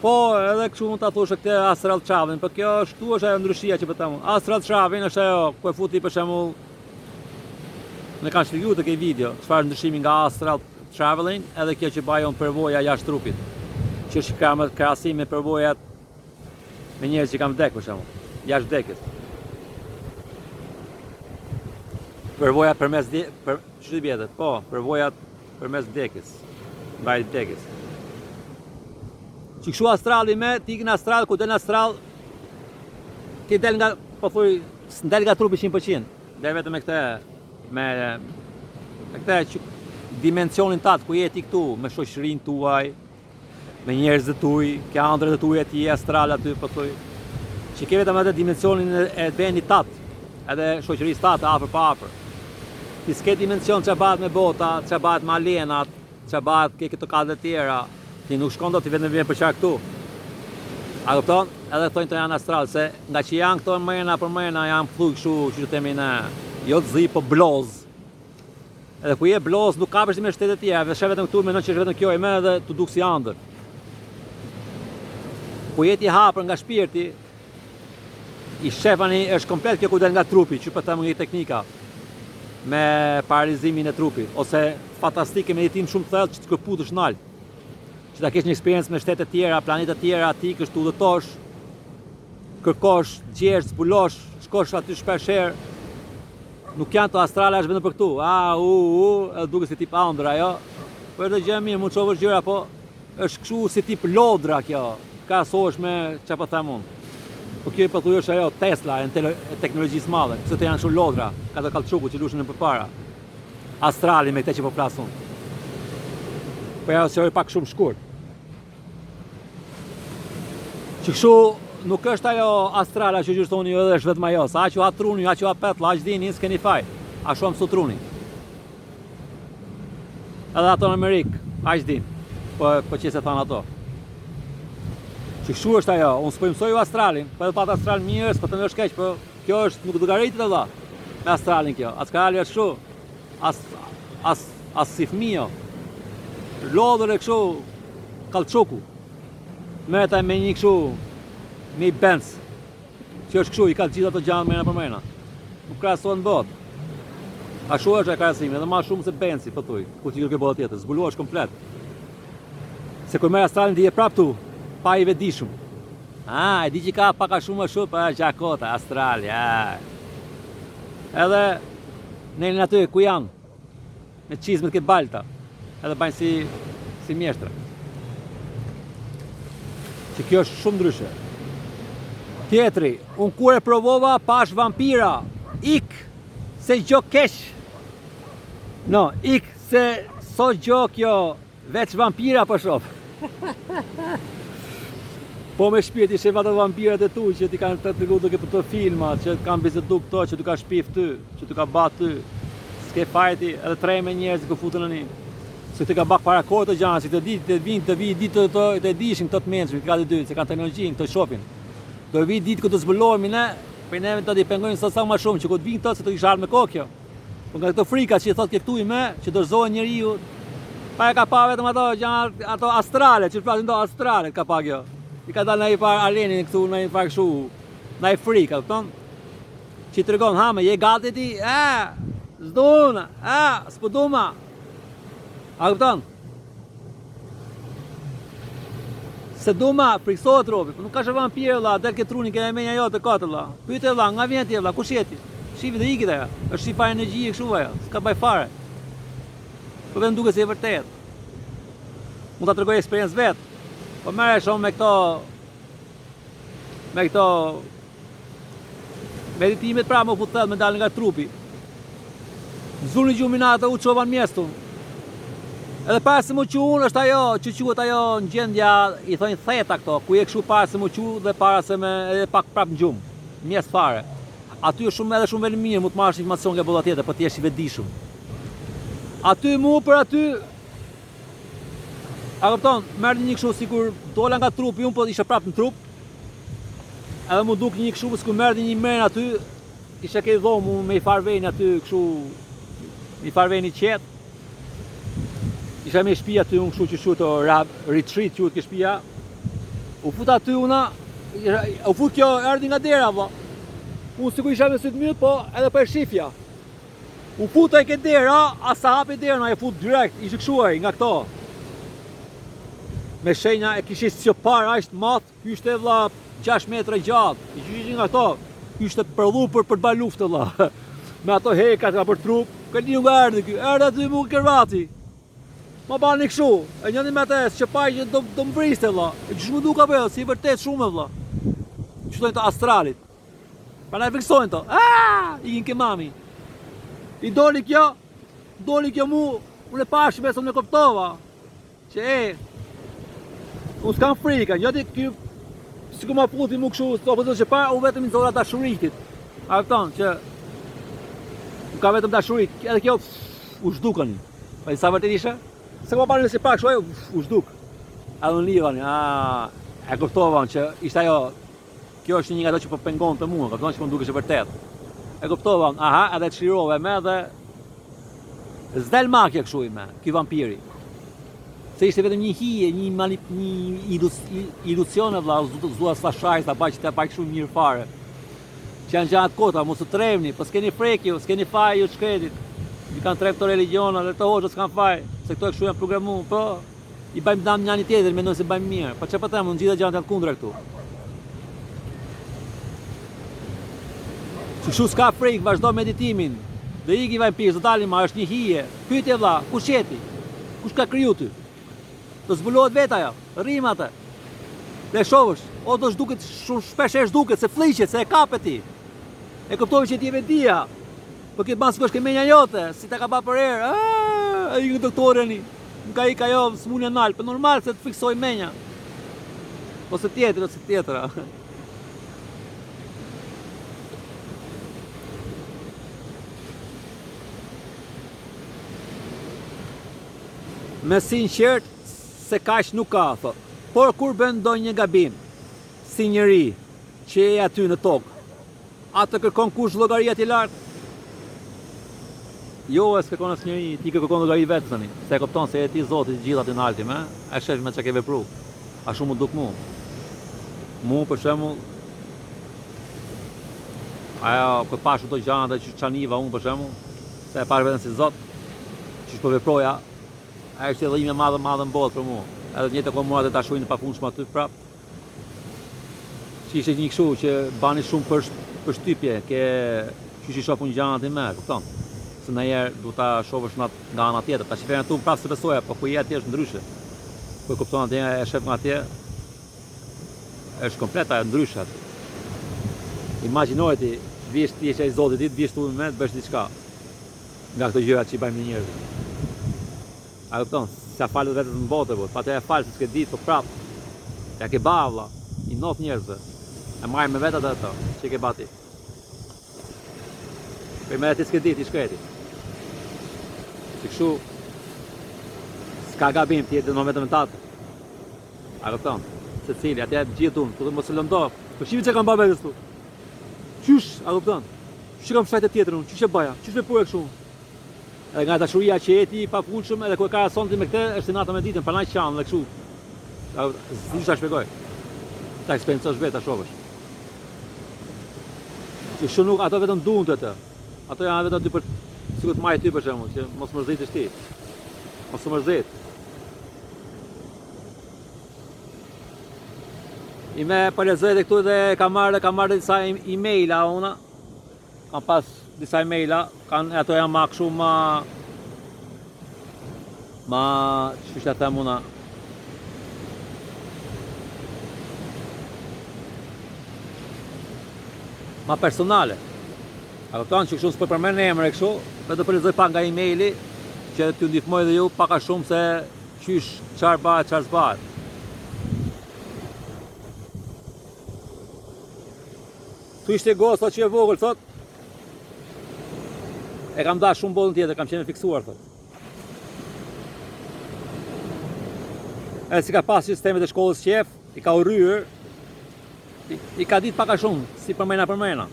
Po, edhe kështu mund ta thosh këtë astral traveling, por kjo është ajo ndryshia që po them. Astral traveling është ajo ku e futi për shembull në kanë shpjeguar të ke video, çfarë ndryshimi nga astral traveling edhe kjo që bajon përvoja jashtë trupit. Që është krahasim me përvojat me njerëz që kanë vdekur për shembull. Jashtë vdekjes. Përvoja përmes ç'është bjetet? Po, përvojat përmes vdekjes. Mbajtjes vdekjes. Që kështu astrali me, ti ikën astral, ku del në astral, ti del nga, po thuj, s'ndel nga trupi 100%. Del vetëm me këtë, me këtë dimensionin tatë, ku jeti këtu, me shoqërinë tuaj, me njerëzit tuaj, ke ëndrat e tuaja ti je astral aty, po thuj. Që ke vetëm atë dimensionin e vendit tatë, edhe shoqërisë tatë afër pa afër. Ti s'ke dimension që bëhet me bota, që bëhet me alienat, që bëhet ke këto kalë tjera. Ti nuk shkon do ti vetëm vjen për çka këtu. A kupton? Edhe thonë të janë astral, se nga që janë këto mëna për mëna janë fthu kështu, që të themi ne, jo të zi, po bloz. Edhe ku je bloz nuk kapesh me shtetet tjera, dhe shef vetëm këtu mendon që është vetëm kjo e më dhe tu duk si ëndër. Ku je ti hapur nga shpirti, i shefani është komplet kjo ku del nga trupi, që po them një teknika me paralizimin e trupit, ose fantastike meditim shumë thellë që të këputësh nalt. Që ta kesh një eksperiencë me shtete tjera, planete tjera, ti kështu udhëtosh, kërkosh, gjesh, zbulosh, shkosh aty shpesh herë. Nuk janë të astrale është vetëm për këtu. Edhe duket si tip ëndër ajo. Po është gjë mirë, mund të shohësh gjëra, po është kështu si tip lodra kjo. Krahasohesh me çfarë po them unë. Po kjo po thuaj është ajo Tesla e teknologjisë madhe. Pse të janë kështu lodra, ka të kallçuku që lushin përpara. Astrali me këtë që po flas unë. Po ajo është pak shumë shkurt. Që kështu nuk është ajo astrala që gjithë thoni edhe është vetëm ajo, sa që ha truni, ha që ha petla, ha që dini, s'keni faj, a shumë së truni. Edhe ato në Amerikë, a që din, po që se thanë ato. Që kështu është ajo, unë s'po imësoju astralin, po edhe pat astral mirës, po të më është keq, po kjo është nuk dugaritit edhe, me astralin kjo, astrali është kështu, as si fëmijo, lodhër e kështu, kalçoku. Meta me një kështu, me i Benz, që është kështu, i ka gjitha të gjanë mena për mena. Nuk krahasohen botë. Ashtu është e krahasimi, edhe ma shumë se Benzi, po thuj, ku që kjo botë tjetër, zbuluar është komplet. Se kur merr astralin ti je prap tu, pa i vetëdijshëm. E di që ka pak a shumë pa gjakota, astrali, Edhe, nelin aty, ku janë? Me qizmet këtë balta, edhe bajnë si mjeshtra. Që kjo është shumë ndryshe. Tjetri, unë kur e provova pash vampira, se gjo keq. No, se so gjo kjo, veç vampira për shof. Po me shpirti shef ato vampirat e tu, që ti kanë të tregu duke për të filma, që kanë bizedu këto, që tu ka shpif ty, që tu ka bat ty. S'ke fajti, edhe 3 me njerëz që futën në një. Se të ka bak para kohë të gjanë, si të vi ditë të dishin këto të mençmi, ka të dy, se kanë teknologjinë, të shopin. Do vi ditë këtë të zbulohemi ne, për ne të i pengojnë sa më shumë, që këtë vinë këto, se të kisha ardhë me kokë kjo. Po nga këto frika që i thotë këtu i me, që dorëzohen njeriu, pa e ka pa vetëm ato astrale, që flasin do astrale ka pa kjo. I ka dalë në i par alenin këtu, në i par këshu, në i frika, këton. Që i të regon, hame, je gati ti, zduna, s'pëduma. A këpëton? Se duma, friksohet trupi, nuk ka shë vampire, la, del këtë truni, ke e menja jo të katër, la. Pyte, la, nga vjen ti, la, kush jeti? Shivi dhe ikit aja, është shifa energji e këshu aja, s'ka baj fare. Po vetëm duke si e vërtet. Mund ta tregoj eksperiencë vetë, po merre shumë me këto meditimet pra më futet me dalë nga trupi. Zuni gjuminata u çovan mjestun. Edhe para se më qu unë është ajo që quhet ajo në gjendja, i thonë theta këto, ku je kështu para se më qu dhe para se me edhe pak prap në gjumë, mjes fare. Aty është shumë edhe shumë velë mirë, mu të marrësh informacion nga bolla tjetër, po ti jesh i vetëdijshëm. Aty mu për aty, a kupton, merrni një kështu sikur dola nga trupi unë, po isha prap në trup. Edhe mu duk një kështu sikur merrni një men aty, isha ke dhomë me i farvejnë aty kështu, i farvejnë i qetë. Isha me shtëpia aty unë kështu që shuto retreat quhet kjo shtëpia. U fut aty una, u fut kjo erdhi nga dera valla. Unë sikur isha me sy të mirë, po edhe për shifja. U fut ai ke dera, asa hapi derën, ai fut direkt, ishte kështu ai nga këto. Me shenja e kishte si par aq të madh, ky ishte valla 6 metra gjatë. Ishte nga këto, ky ishte përllu për të bërë luftë valla. Me ato hekat për trup, këni nga erdhi ky, erdhi aty mu kërvati. Ma bani kështu, e njëni me të që paj që do më vriste vla. E që shmu duka për, si vërtet shumë vla. Qëtojnë të astralit. Pa na e fiksojnë të, ikin ke mami. I doli kjo mu, unë e pashme se unë e koptova. Që unë s'kam frika, njëti kjo, si ku ma puti mu kështu, të opozit që pa, u vetëm i nëzora dashuritit. A këton, që, u ka vetëm dashurit, edhe kjo, u shdukani. Pa i sa vërtet ishe? Se ka parë nëse pak shoj, u shduk. Edhe në livani, E kuptova që ishte ajo, kjo është një nga ato që po pengon të mua, kupton që po dukesh e vërtet. E kuptova, aha, edhe të shirove me dhe s'del makje kështu i me, ky vampiri. Se ishte vetëm një hije, një ilusione vlla, zua sa shajta, pa që të pa kështu mirë fare. Që janë gjatë kota, mos u tremni, po s'keni frekju, s'keni faj ju shkretit. I kanë trep të religiona dhe të hoxhës s'kan faj, se këto e kështu janë programu, po i bëjmë dam njani tjetër, mendojnë se bëjmë mirë. Po çfarë po them, unë gjithë gjatë janë kundra këtu. Kështu s'ka frikë, vazhdo meditimin. Dhe iki vampir, zë dalim, ma është një hije. Pyetje vlla, kush jeti? Kush ka kriju ty? Do zbulohet veta ajo, rrim atë. Dhe shovësh, o do zhduket shumë shpesh e zhduket se fliqet, se e kapet ti. E kuptove që ti e vetia. Po këtë banë sikosh ke menja jote, si ta ka ba për erë. E i doktoreni, nga i ka jo, s'munja nalë, për normal se të fiksoj menja. Ose tjetër, ose tjetëra. Me sinqert se kaq nuk ka, thot. Por kur bën ndonjë gabim, si njëri që e aty në tokë, atë kërkon kush llogaria ti lart? Jo, e s'kërkon as njëri, ti kërkon llogari vetë tani. Se e kupton se e ti Zoti të gjitha të nalti, më? E shef me çka ke vepru. A shumë më duk mu. Mu për shembull ajo kur pash ato gjëra që çaniva unë për shembull, se e parë vetëm si Zot, që po veproja. Ajo është edhe ime madhe në botë për mua. Edhe njëtë ko mora dhe ta shojnë në pafundshme aty prap. Që ishte një kështu që bani shumë për shtypje, ke që i shofun gjanat i me, kupton? Se në jerë du ta shofësh nga ana tjetër. Ta shifejnë tu prap se besoja, po ku je atje është ndryshe. Po e kupton atje, e shef nga atje, është kompleta e ndryshe aty. Imagjinoj ti, vish ti e i Zotit ditë, vish tu me të bësh diçka. Nga këto gjërat që i bajmë njerëzit. A kupton, s'ja falët vetët në botë, pa të e falë, se s'ke ditë, po prapë. Ja ke ba, vlla, i not njerëzve. E marrë me vetët ato, që ke ba ti. Për me dhe ti s'ke ditë, i shkreti. Si kështu, s'ka gabim, ti e dënon vetëm në tatë. A kupton, se cili, atje e gjithë unë, të mos e lëndo. Po shivi që kam ba vetës tu. Qysh, a kupton, qysh kam shajtë tjetër unë, qysh e baja, qysh me pure kështu. Edhe nga dashuria që e ti pa punëshëm, edhe kur ka sonti me këtë, është i natën me ditën, pranaj qanë dhe kështu. Zdi që shpjegoj. Ta eksperiencosh vetë, ta shofësh. Që shumë nuk, ato vetëm duan të të. Ato janë vetëm ty për, sikur të majë ty për shembull, që mos mërzitesh ti. Mos mërzit. I me përlezoj dhe këtu dhe kam marrë disa e-maila una. Kam pas disa e-maila, ato janë ma kështu që shtë them una, ma personale. A kupton që kështu s'po përmend emër e kështu, vetë përlezoj pak nga e-maili që t'ju ndihmoj dhe ju pak a shumë se qysh, çfarë bëhet, çfarë s'bëhet. Tu ishte gosta që e vogël, thot. E kam dash shumë bollën tjetër, kam qenë fiksuar, thot. E si ka pas sistemet e shkollës qef, i ka urryer, i ka ditë pak a shumë, si përmena.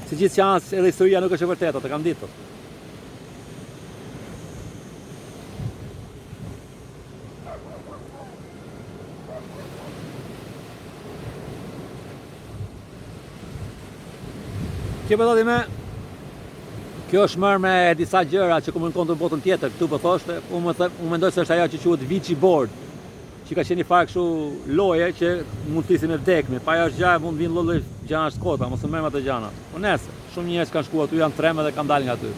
Si gjithë që janë, edhe historia nuk është e vërtetë, të kam ditë, thot. Kjo për thoti me, kjo është mërë me disa gjëra që komunikon të botën tjetër, këtu për thoshte, unë mendoj se është ajo që quhet Vici Board, që ka qenë një farë kështu loje që mund të flisim me vdekmi, pa ajo është gjë mund vinë lloj gjana shkota, mos e merrem ato gjana. Po nëse, shumë njerëz kanë shkuar aty, janë tremë dhe kanë dalë nga aty.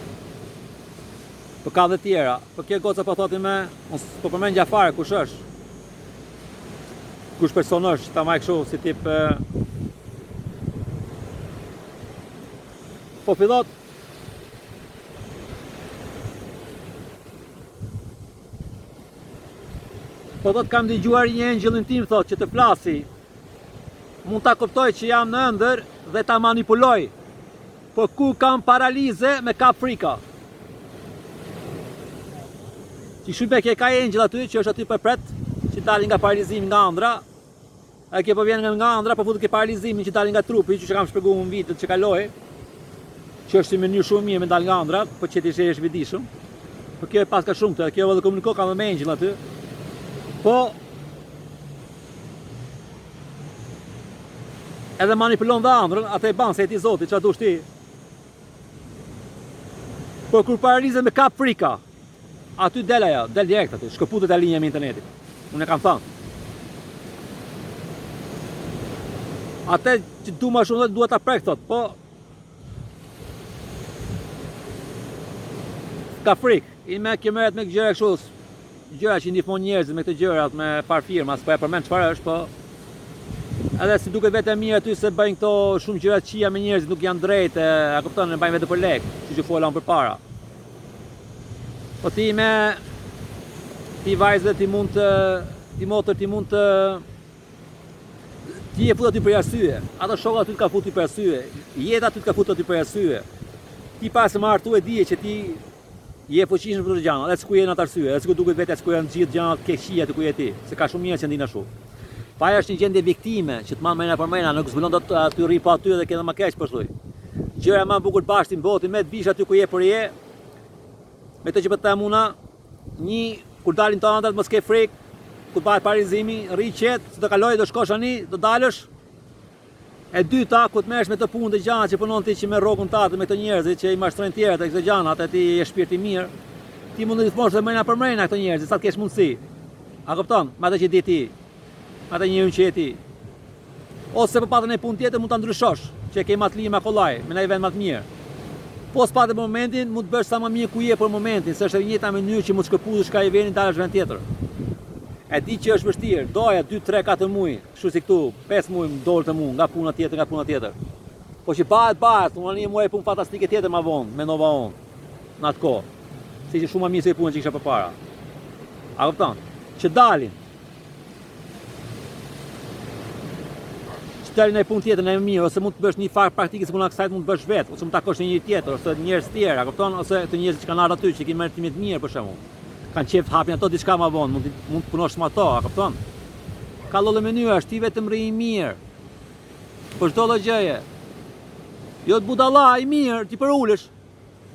Po ka dhe tjera, po kjo goca po thoti me, unë po përmendja fare kush është. Kush person është, ta maj kështu si tip po fillot po thot kam dëgjuar një engjëllin tim thot që të flasi mund ta kuptoj që jam në ëndër dhe ta manipuloj po ku kam paralize me kap frika që shumë ke ka engjëll aty që është aty për pret që dalin nga paralizimi nga ëndra A kjo po vjen nga ëndra, po futet ke paralizimin që dalin nga trupi, që kam shpjeguar në vitet që kaloi. Që është një mënyrë shumë mirë me dal nga ëndra, po që ti shesh vëdishëm. Po kjo e pas ka shumë të, kjo edhe komuniko ka me engjëll aty. Po edhe manipulon dhe ëndrën, atë e ban se e ti Zoti, çfarë dush ti. Po kur paralizën me kap frika, aty del ajo, del direkt aty, shkëputet e linja me internetit. Unë e kam thënë. Atë që du ma shumë dhe duhet ta prek thot, po ka frik, i me kjo meret me gjëra kështu, gjëra që ndihmon njerëzit me këtë gjërat me par firma, s'po e përmend çfarë është, po edhe si duket vetë mirë aty se bëjnë këto shumë gjëra qia me njerëzit, nuk janë drejtë, a kupton, e bëjnë vetë për lek, që fola përpara. Po ti me ti vajzë ti mund të ti motër ti mund të ti e fut aty për arsye. Ato shoku aty ka futur për arsye. Jeta aty ka futur aty për arsye. Ti pas më hartu e dije që ti je fuqishëm për të gjana, edhe s'ku jenë atë arsye, edhe s'ku duket vetë s'ku janë gjithë gjanat keqësia të ku je ti, se ka shumë njerëz që ndinë ashtu. Pa është një gjendje viktime që të marr mëna për mëna, nuk zbulon dot aty rri pa aty edhe ke më keq po thuj. Gjëra më bukur bashkë në botë, me të bish aty ku je për je. Me të që po të muna, një kur dalin të ëndrat mos ke frikë, kur bëhet paralizimi, rri qetë, se do kaloj, do shkosh tani, do dalësh. E dyta, ku të merresh me të punë të gjana që punon ti që me rrogën tatë me këto njerëz që i mashtrojnë tjerët e këto gjana, atë ti je shpirt i mirë. Ti mund të thmosh dhe mëna për mëna këto njerëz, sa të kesh mundësi. A kupton? Me atë që di ti. Atë njërin që je ti. Ose për patën e punë tjetër mund ta ndryshosh, që ke më të linjë me kollaj, me një vend më të mirë. Po s'patë momentin, mund të bësh sa më mirë ku je për momentin, se është e njëjta mënyrë që mund të shkëputësh ka i vendin dalësh vend tjetër. E di që është vështirë, doja 2, 3, 4 muaj, kështu si këtu, 5 muaj më dolë të mu, nga puna tjetër. Po që bëhet, unë një muaj punë fantastike tjetër ma vonë, me nova onë, në atë kohë. Si që shumë më mirë se i punë që kisha përpara. A kupton? Që dalin. Që dalin në punë tjetër, në e mirë, ose mund të bësh një farë praktike se puna kësajt mund të bësh vetë, ose mund të takosh një tjetër, ose njerëz tjerë, a kupton? Ose të njerëz që kanë ardhur aty, që kanë marrë timit mirë për shembull. Kanë qef hapin ato diçka më vonë, mund të punosh me ato, a kupton? Ka lloj mënyra, ti vetëm rri i mirë. Për çdo lloj gjëje. Jo të budalla, i mirë, ti për ulesh.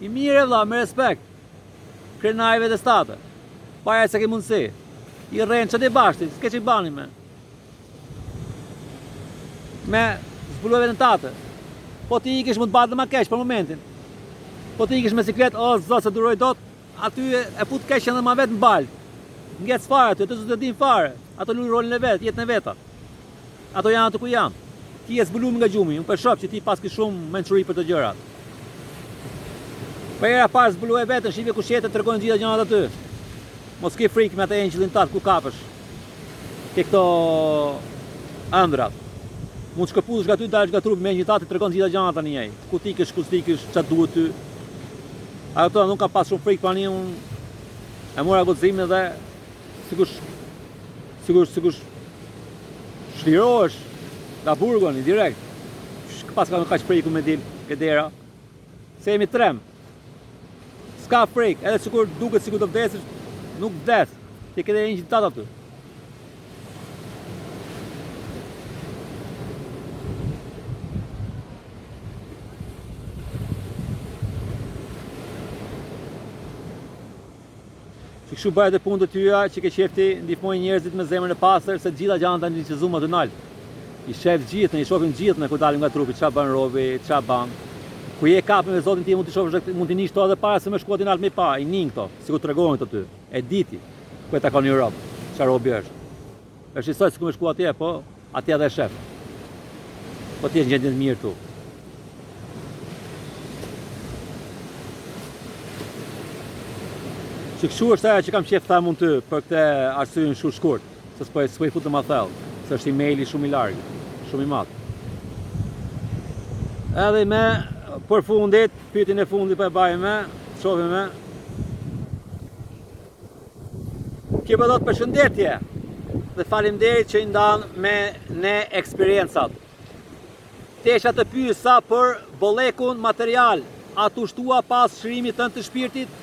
I mirë e vëlla, me respekt. Krenajve të statë. Paja se ke mundësi. I rrenë që të bashti, s'ke që i bani me. Me zbuluve në tate. Po ti ikesh mund të batë dhe ma kesh për momentin. Po ti ikesh me siklet, o zot se duroj dot, aty e fut keqen dhe ma vetë në balë. Ngec fare aty, të zë të din fare. Ato luj rolin e vetë, jetën e veta. Ato janë aty ku janë. Ti e zbulum nga gjumi, unë për shop që ti paski shumë mençuri për të gjërat. Për era parë zbulu e vetën, shive ku shetë të tregojnë gjitha gjërat aty. Mos ke frikë me atë engjëllin tatë ku kapësh. Ke këto ëndrat. Mund të shkëputësh nga ty, dalësh nga trupi me engjëllin tatë, të tregon gjitha gjërat tani ai. Ku tikësh, ku s'tikësh, ç'a duhet ty. Ato nuk ka pas shumë frikë tani unë e mora guximin dhe sigurisht shlirohesh nga burgoni direkt. Pas ka nuk ka frikë me dil ke dera. Se jemi trem. S'ka frikë, edhe sikur duket sikur të vdesësh, nuk vdes. Ti ke një tat aty. Kështu bëhet e punë të tyja që ke qefti ndihmojnë njerëzit me zemrën e pastër se gjitha gjanat tani liçëzuar të nalt. I shef gjithë, i shohim gjithë në kur dalim nga trupi, ç'a bën robi, ç'a bën. Ku je kapën me Zotin ti mund të shohësh, mund të nish to edhe para se më shkuat i nalt me pa, i nin këto, sikur tregojnë këto ty. E diti ku e takon në Europë, ç'a robi është. Është i sot sikur më shkuat atje, po atje edhe shef. Po ti je gjendje të mirë tu. Që kështu është ajo që kam qef ta mund të për këtë arsyeën shumë shkurt, se s'po i futem më thellë, se është emaili shumë i larg, shumë i madh. Edhe me përfundit, pyetjen e fundit po e bajmë, shohim me. Kjo do të përshëndetje dhe faleminderit që i ndan me ne eksperiencat. Tesha të pyesa për bollekun material, a tu shtua pas shërimit tënd të shpirtit?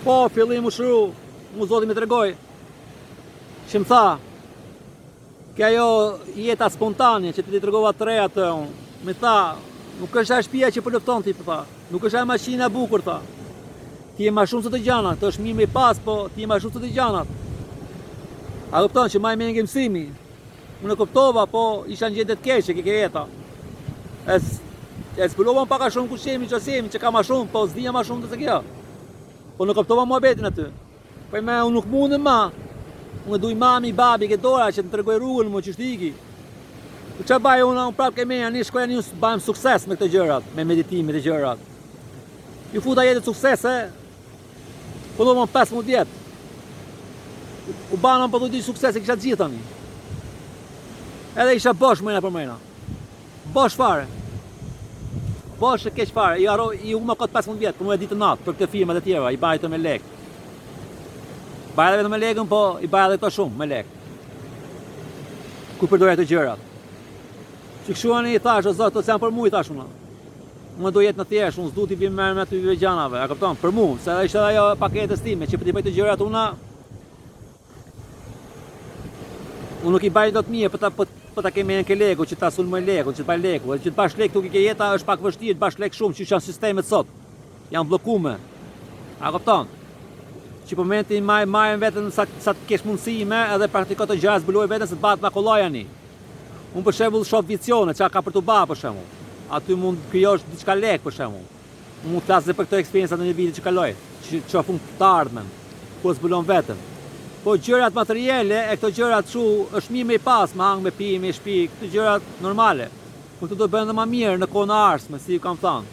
Po, fillim u shru, mu Zoti më tregoi. Që më tha, Kjo ajo jeta spontane që ti tregova të re atë unë. Me tha, nuk është ajo shtëpia që po lufton ti, po tha. Nuk është ajo mashina e bukur, tha. Ti je më shumë se të gjanat, të është mirë me pas, po ti je më shumë se të gjanat. A kupton që më me mësimi. Unë e kuptova, po isha në gjendje të keqe ke jeta. E zbulova pak a shumë ku shemi që ka më shumë, po s'dija më shumë të se kjo. Po nuk kuptova muhabetin aty. Po unë nuk mundem më. Unë duj mami, babi, ke dora që të tregoj rrugën më që shtiki. Po çfarë baj unë prapë ke meja, ne shkoja ne bëjmë sukses me këto gjërat, me meditimin e gjërat. Ju futa jetë suksese. Po do më 15 vjet. U banam po do di sukses e kisha të gjithë tani. Edhe isha bosh mëna për mëna. Bosh fare. Bosh e keq fare. I uma kot 15 vjet, po më e ditë natë për këtë firmat e tjera, i bajtë me lek. Bajë vetëm me lekën, po i bajë edhe këto shumë me lek. Ku përdoja të gjërat. Që këshuani i thash, o zot, të se janë për mu i thash unë. Unë do jetë në thjesht, unë s'du t'i bim me aty gjanave, a kupton, për mu, se ishte ajo paketës time, që për t'i bëj të gjërat unë nuk i bajë do të mirë, për ta kemi në ke leku, që ta sulmoj leku, që t'baj leku, që t'bash lek tuk i ke jeta është pak vështirë, t'bash lek shumë, që janë sistemet sot, janë bllokume, a kupton? Që për momenti majën vetën sa të kesh mundësi me edhe praktiko të gjëra zbuloj vetën se të batë makollojani. Unë për shembull shoh visione, çka ka për të bërë për shembull. Aty mund krijosh diçka lek për shembull. Unë mund të flas për këto eksperjenca në një vit që kaloi, që çofun të ardhmen, ku zbulon vetën. Po gjërat materiale e këto gjërat kështu është mirë me i pas, me hang, me pi, me shtëpi, këto gjërat normale. Po këto do bëhen më mirë në kohën e ardhshme, si ju kam thënë.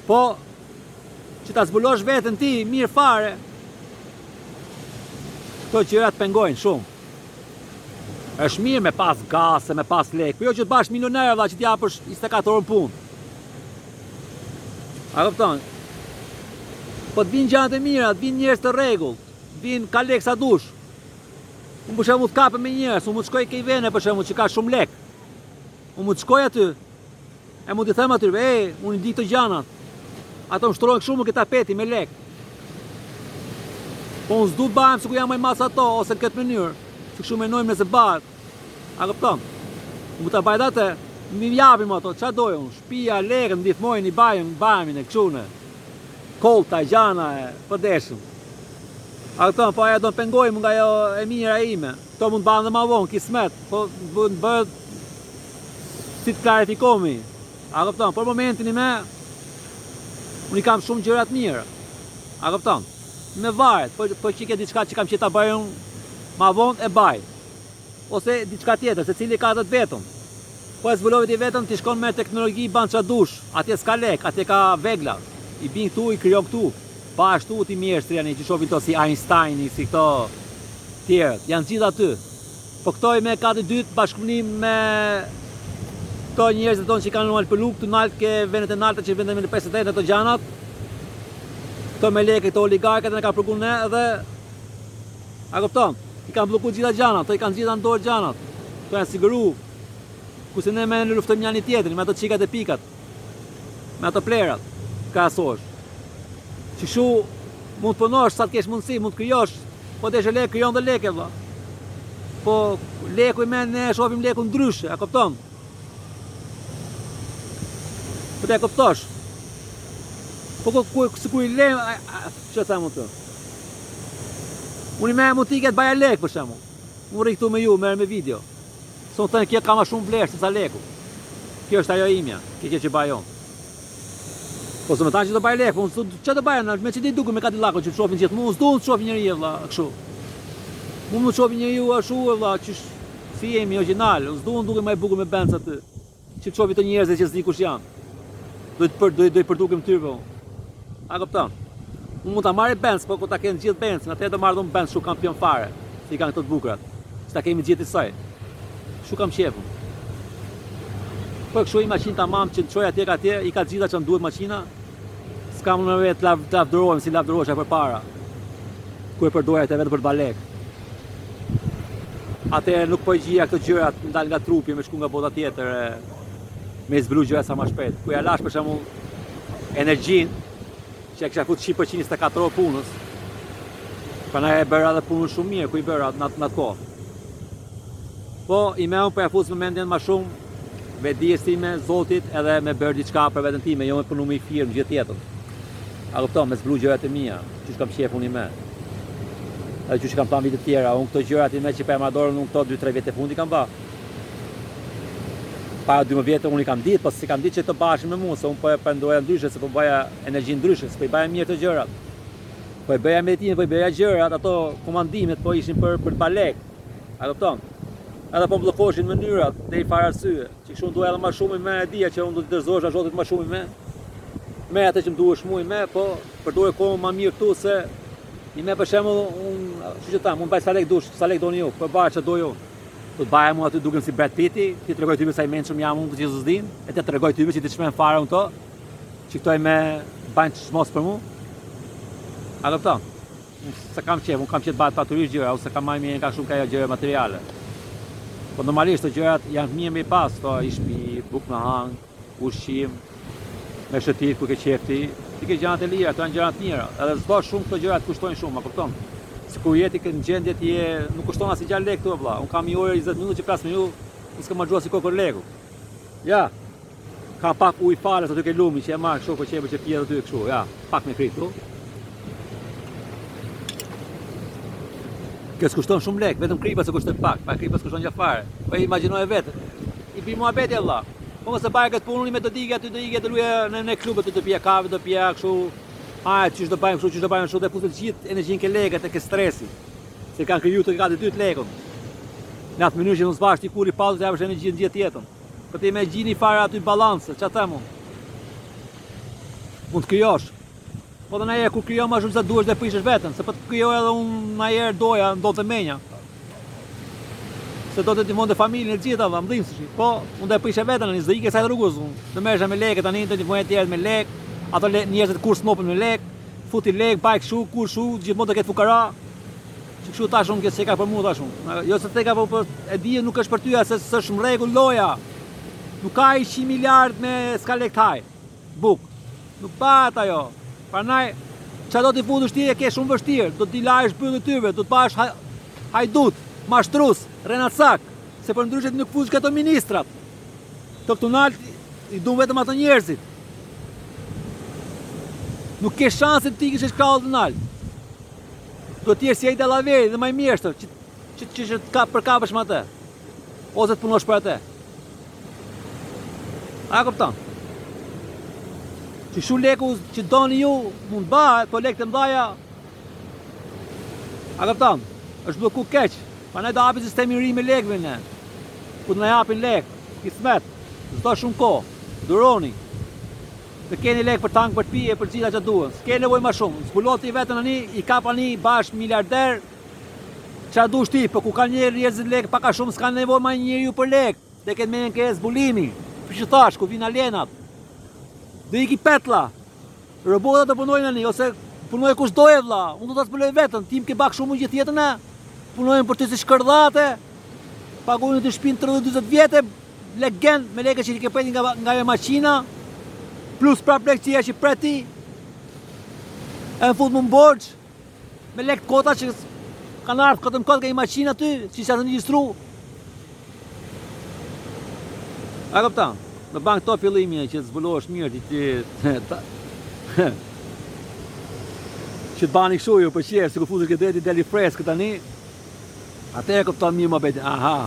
Po që ta zbulosh veten ti mirë fare. Këto gjërat pengojnë shumë. Është mirë me pas gase, me pas lek, po jo që të bash milioner valla që t'i japësh 24 orë punë. A kupton? Po të vinë gjërat e mira, të vinë njerëz të rregullt, të vinë ka lek sa dush. Unë për shembull të kapem me njerëz, unë mund të shkoj ke vene për shembull që ka shumë lek. Unë mund të shkoj aty. E mund t'i them atyre, unë i di këto gjanat. Ato më shtrojnë shumë këtë tapeti me lek. Po unë s'du të bëjmë sikur jam më i mas ato ose në këtë mënyrë. Që kështu menojmë nëse bëhet. A kupton? Unë ta bajt atë, mi japim ato, çfarë dojë unë? Shtëpia, lekë, ndihmojnë i bajmë në kështu. Kolta, gjana e përdeshëm. A kupton, po ajo do të pengojmë nga ajo e mira ime. Kto mund të bëhen dhe më vonë, kismet, po bëhet si të klarifikomi. A kupton, për momentin unë i kam shumë gjëra të mira. A kupton? Me varet, po që ke diçka që kam që ta bëj unë ma vonë e baj. Ose diçka tjetër, se cili ka atë vetëm. Po e zbulove ti vetëm, ti shkon me teknologji ban qa dush. Atje s'ka lek, atje ka vegla. I bin këtu, i kryon këtu. Pa ashtu ti mjeshtri janë që shohin këto si Einstein, si këto tjerët. Janë gjithë aty. Po këto i me katë dytë bashkëpunim me këto njerëzit tonë që kanë nuar për luk, të naltë ke vendet e naltë që vendem në 58 ato gjanat. Këto me leke, këto oligarket e ka përgun ne edhe a kupton? I kanë bllokuar gjitha gjanat, to i kanë gjitha në dorë gjanat. To janë siguru. Kurse ne me në luftojmë njëri tjetrin, me ato qikat e pikat. Me ato plerat. Krahasosh. Që kështu mund të punosh sa të kesh mundësi, mund të krijosh, po desh lek, krijon dhe leke valla. Po leku i ne shohim lekun ndryshe, a kupton? Po te kuptosh. Po kur i lem, çfarë them unë? Unë me mund t'i këtë baja lek për shembull. Unë rri këtu me ju, merr me video. Son thënë kjo ka më shumë vlerë se sa leku. Kjo është ajo imja, kjo që bajon. Po s'më thanë që do baj lek, po unë çfarë do baja, me ç'i duket me Cadillacun që shohin gjithmonë, s'do të shohin njëri valla kështu. Unë nuk shohin njeriu ashtu valla, që si jemi origjinal, s'do të duket më i bukur me Benz aty. Që shohin të njerëzit që s'di kush janë. Do i përdukem tyre. A kupton? Unë mund ta marrë Benz, po ku ta kenë gjithë Benz, atë do marrë dhëmë Benz shu kampion fare, si kanë këto të bukurat. Si ta kemi gjithë i saj. Shu kam shefun. Po kështu i maqinë tamam që të çoj atje, i ka gjitha që më duhet maqina. S'kam në vetë të lavdërojmë si lavdërosha për para. Ku e përdojë atë vetë për të balek. Atë nuk po i gjija këto gjërat ndal nga trupi me shku nga bota tjetër, me zbulu gjëra sa më shpejt. Ku ja lash për shembull energjinë që e kisha fut 124 orë punës. Pra na e bëra edhe punën shumë mirë, ku i bëra në atë kohë. Po i me unë për e fusë me mendjen ma shumë vetdijes time, Zotit, edhe me bërë diçka për veten time, jo me punu me i firmë gjithë jetën. A kupton, me zbulu gjërat e mia, çish kam shef unë me. Edhe çish kam plan vite të tjera, unë këto gjërat i me që pa e madorën unë këto 2-3 vite fundi kam ba. Para 12 vjetë unë i kam ditë, po si kam ditë që të bashkë me mua, se unë po e pendoja ndryshe, se po bëja energji ndryshe, se po i bëja mirë të gjërat. Po i bëja meditimin, po i bëja gjërat, ato komandimet po ishin për të balek. A kupton? Edhe po mblokoshin mënyrat deri fare arsye. Që kështu duhet edhe më shumë me e dia që unë do të dërzosha Zotit më shumë me. Me atë që më duhesh mua me, po përdorë kohën më mirë këtu se i me për shembull unë, çu që tam, unë baj sa lek dush, sa lek doni ju, po bëj çfarë do ju. Do të baja mua aty dukem si Brad Pitti, ti tregoj ty me sa i mençur jam unë që s'din, e të tregoj ty që ti çmend fare unë to. Që këto me bajnë çmos për mua. A kupton? Se kam qef, unë kam qef të bëhet paturisht gjëra, ose kam marrë mirë nga shumë ka gjëra materiale. Po normalisht të gjërat janë mirë me pas, to i shtëpi, bukë me hang, ushqim, me shëtit ku ke qefti, ti ke gjërat e lira, ato janë gjërat mira. Edhe s'do shumë këto gjërat kushtojnë shumë, a kupton? Sikur jeti në gjendje ti nuk kushton as 6 lekë këtu vëlla. Unë kam 1 orë 20 minutë që flas me ju, nuk s'kam marrë si kokën leku. Ja. Ka pak ujë falas aty ke lumi që e marr kështu po qepë që pije aty kështu, ja, pak me krit këtu. Kësë kushton shumë lek, vetëm kripa se kushton pak, pa kripa s'kushton gjë fare. Po imagjinoj vetë. I bi muhabeti valla. Po mos e bëj këtë punë me do dike aty do ike të luaj në klubet të pija kave, do pija kështu. Hajt, çish do bëjmë kështu, çish do bëjmë kështu, dhe futet gjithë energjinë ke lekët e ke stresi. Se kanë kriju të gati 2 lekun. Në atë mënyrë që mos bash ti kur i pallë të japësh energjinë gjithë jetën. Po ti më gjini fare aty balancë, ç'a them unë. Mund të krijosh. Po dhe na kur krijo më shumë se duhesh dhe prishesh veten, se po të krijoj edhe unë na herë doja ndonte menja. Se do të ndihmonte familjen e gjitha valla, mdhimsesh. Po, unë do e prisha veten tani, s'do ikë sa rrugës unë. Do merresha me lekë tani, do të ndihmoj të tjerë me lekë, ato njerëzit kur snopën me lekë, futi lekë, baj kështu, kur kështu, gjithmonë do ketë fukara. Që kështu tash unë që ka për mua tash unë. Jo se tek apo po e di nuk është për ty, se s'është në rregull loja. Nuk ka 100 miliard me s'ka lekë taj. Buk. Nuk pat ajo. Prandaj, çfarë do t'i futesh ti e ke shumë vështirë, do t'i lajsh byllë tyve, do të bash hajdut, mashtrus, renacak, se për ndryshe nuk futesh këto ministrat. Këtu nalt i duan vetëm ato njerëzit. Nuk ke shanse ti kishesh krahë të nalt. Do të jesh si ai dallaveri dhe më i mjeshtër, që ka përkapësh me atë. Ose të punosh për atë. A kupton? Që shu leku që doni ju mund bëhet, po lekë të mdaja a këptan, është bloku keq. Pa ne do hapin sistemi ri me lekëve ne. Ku të ne hapin lekë, kismet, zdo shumë ko, duroni. Dhe keni lekë për tankë, për të pije, për gjitha që duhen. S'ke nevoj ma shumë, zbulot i vetën ani, i kap ani bashkë miliarder, që a du shti, për ku ka njerë njerëzit lekë, paka shumë s'ka nevoj ma njerë ju për lekë. Dhe këtë menjen ke zbulimi, për që thash, ku vin alienat. Dhe iki petla, robotat të punojnë ani, ose punojnë kush doje vlla, unë do të zbuloj vetën, tim ke bak shumë gjithë jetën e, punojnë për ty si shkërdhate, pagojnë të shpinë 30-40 vjetë, legend me lekë që i ke preti nga e maqina, plus prap lekë që i preti, e në fut më borgjë, me lekë kota që kanë ardhë këtë më kotë nga i maqina ty, që që atë një gjistru. A këptan? Në bank to fillimi që të zbulohesh mirë që të bani kështu ju për qërë, si ku futesh këtë drejti deli freskë tani, atë e këpton mirë më beti, aha.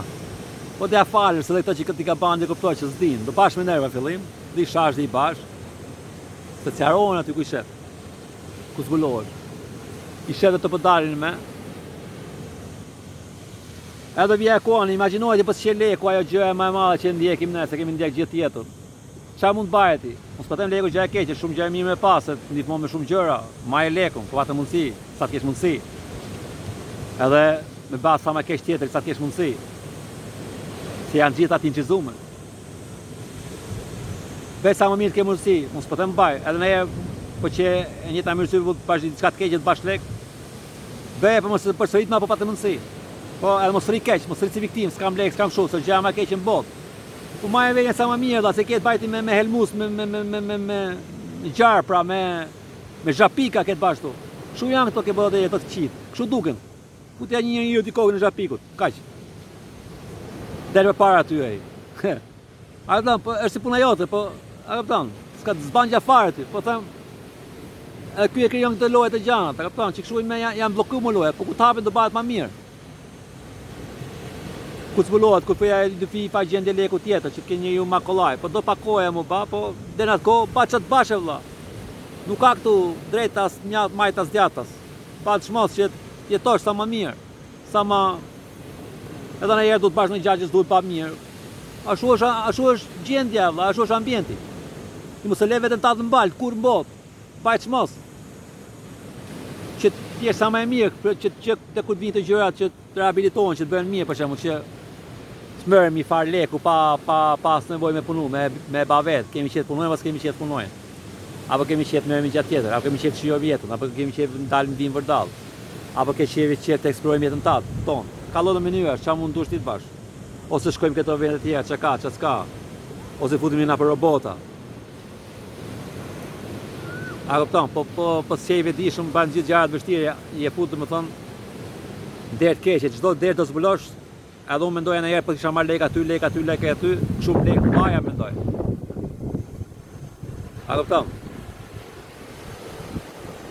Po të ja falër, se dhe këto që këtë i ka bani dhe këptoj që s'din, do bash me nerva fillim, dhe i shash dhe i bash, se të qarohen aty ku i shet, ku zbulohesh. I shet dhe të pëdarin me, edhe vje e kohën, imaginojë që pësë që leku ajo gjë e më e madhe që ndjekim ne, se kemi ndjek gjithë jetën. Qa mund bëje ti? Mos pëtem leku gjë e keqe, shumë gjë e mirë me pas, se të ndihmon me shumë gjëra, ma e lekun, po patë mundësi, sa të kesh mundësi. Edhe me bas sa ma kesh tjetër, sa të kesh mundësi. Se janë gjithë atin që zume. Veç sa më mirë të ke mundësi, mos pëtem bëj, edhe ne po që e njëta mirësi pash diçka të keqe të bash lek, bëj për mos përsërit ma po patë mundësi. Po edhe mos rri keq, mos rri si viktim, s'kam lek, s'kam shu, se gjëja ma keq në botë. Po ma e venja sa më mirë, da, se ketë bajti me helmus, me gjarë, pra, me zhapika ketë bashtu. Kështu janë këto ke bërë dhe të qitë, kështu duken. Ku t'ja një njëri t'i kokën e zhapikut, kaq. Del përpara aty ai. A kupton, po është si puna jote, po a kupton, s'ka zban gja fare ty, po them ky e krijon këtë lloj të gjana, a kupton, që kështu janë bllokuar më loja, po ku të hapet do bëhet më mirë. Ku zbulohet, ku feja do fi pa gjendje leku tjetër, që të ke njeriu ma kollaj, po do pa kohë mu ba, po deri atë kohë pa çat bashë vëlla. Nuk ka këtu drejtas, njat, majtas, djatas. Pa të shmos që jetosh sa më mirë, sa më edhe në herë du të bash në gjatë që s'duhet pa mirë. Ashtu është gjendja, vëlla, ashtu është ambienti. Ti mos e le veten ta të mbalt, kur mbot, pa të shmos. Që të jesh sa më e mirë, që të kur vinë të gjërat që të rehabilitohen, që të bëhen mirë, për shembull, që smërëm i far leku pa as nevojë me punu, me bavet, kemi qetë punojnë, pas kemi qetë punojnë. Apo kemi qetë merremi gjatë tjetër, apo kemi qetë shijojmë jetën, apo kemi qetë dalim vim vërdall. Apo ke qetë të eksplorojmë jetën tonë. Ka lloj mënyra, çfarë mund dush ti të bash. Ose shkojmë këto vende të tjera, çka ka, çka s'ka. Ose futemi na për robota. A kupton, po s'e vetishëm ban gjithë gjërat vështira, je fut domethënë derë të keqe, çdo derë do zbulosh. Edhe unë mendoja ndonjëherë po kisha marrë lek aty, shumë lek maja mendoj. A kupton?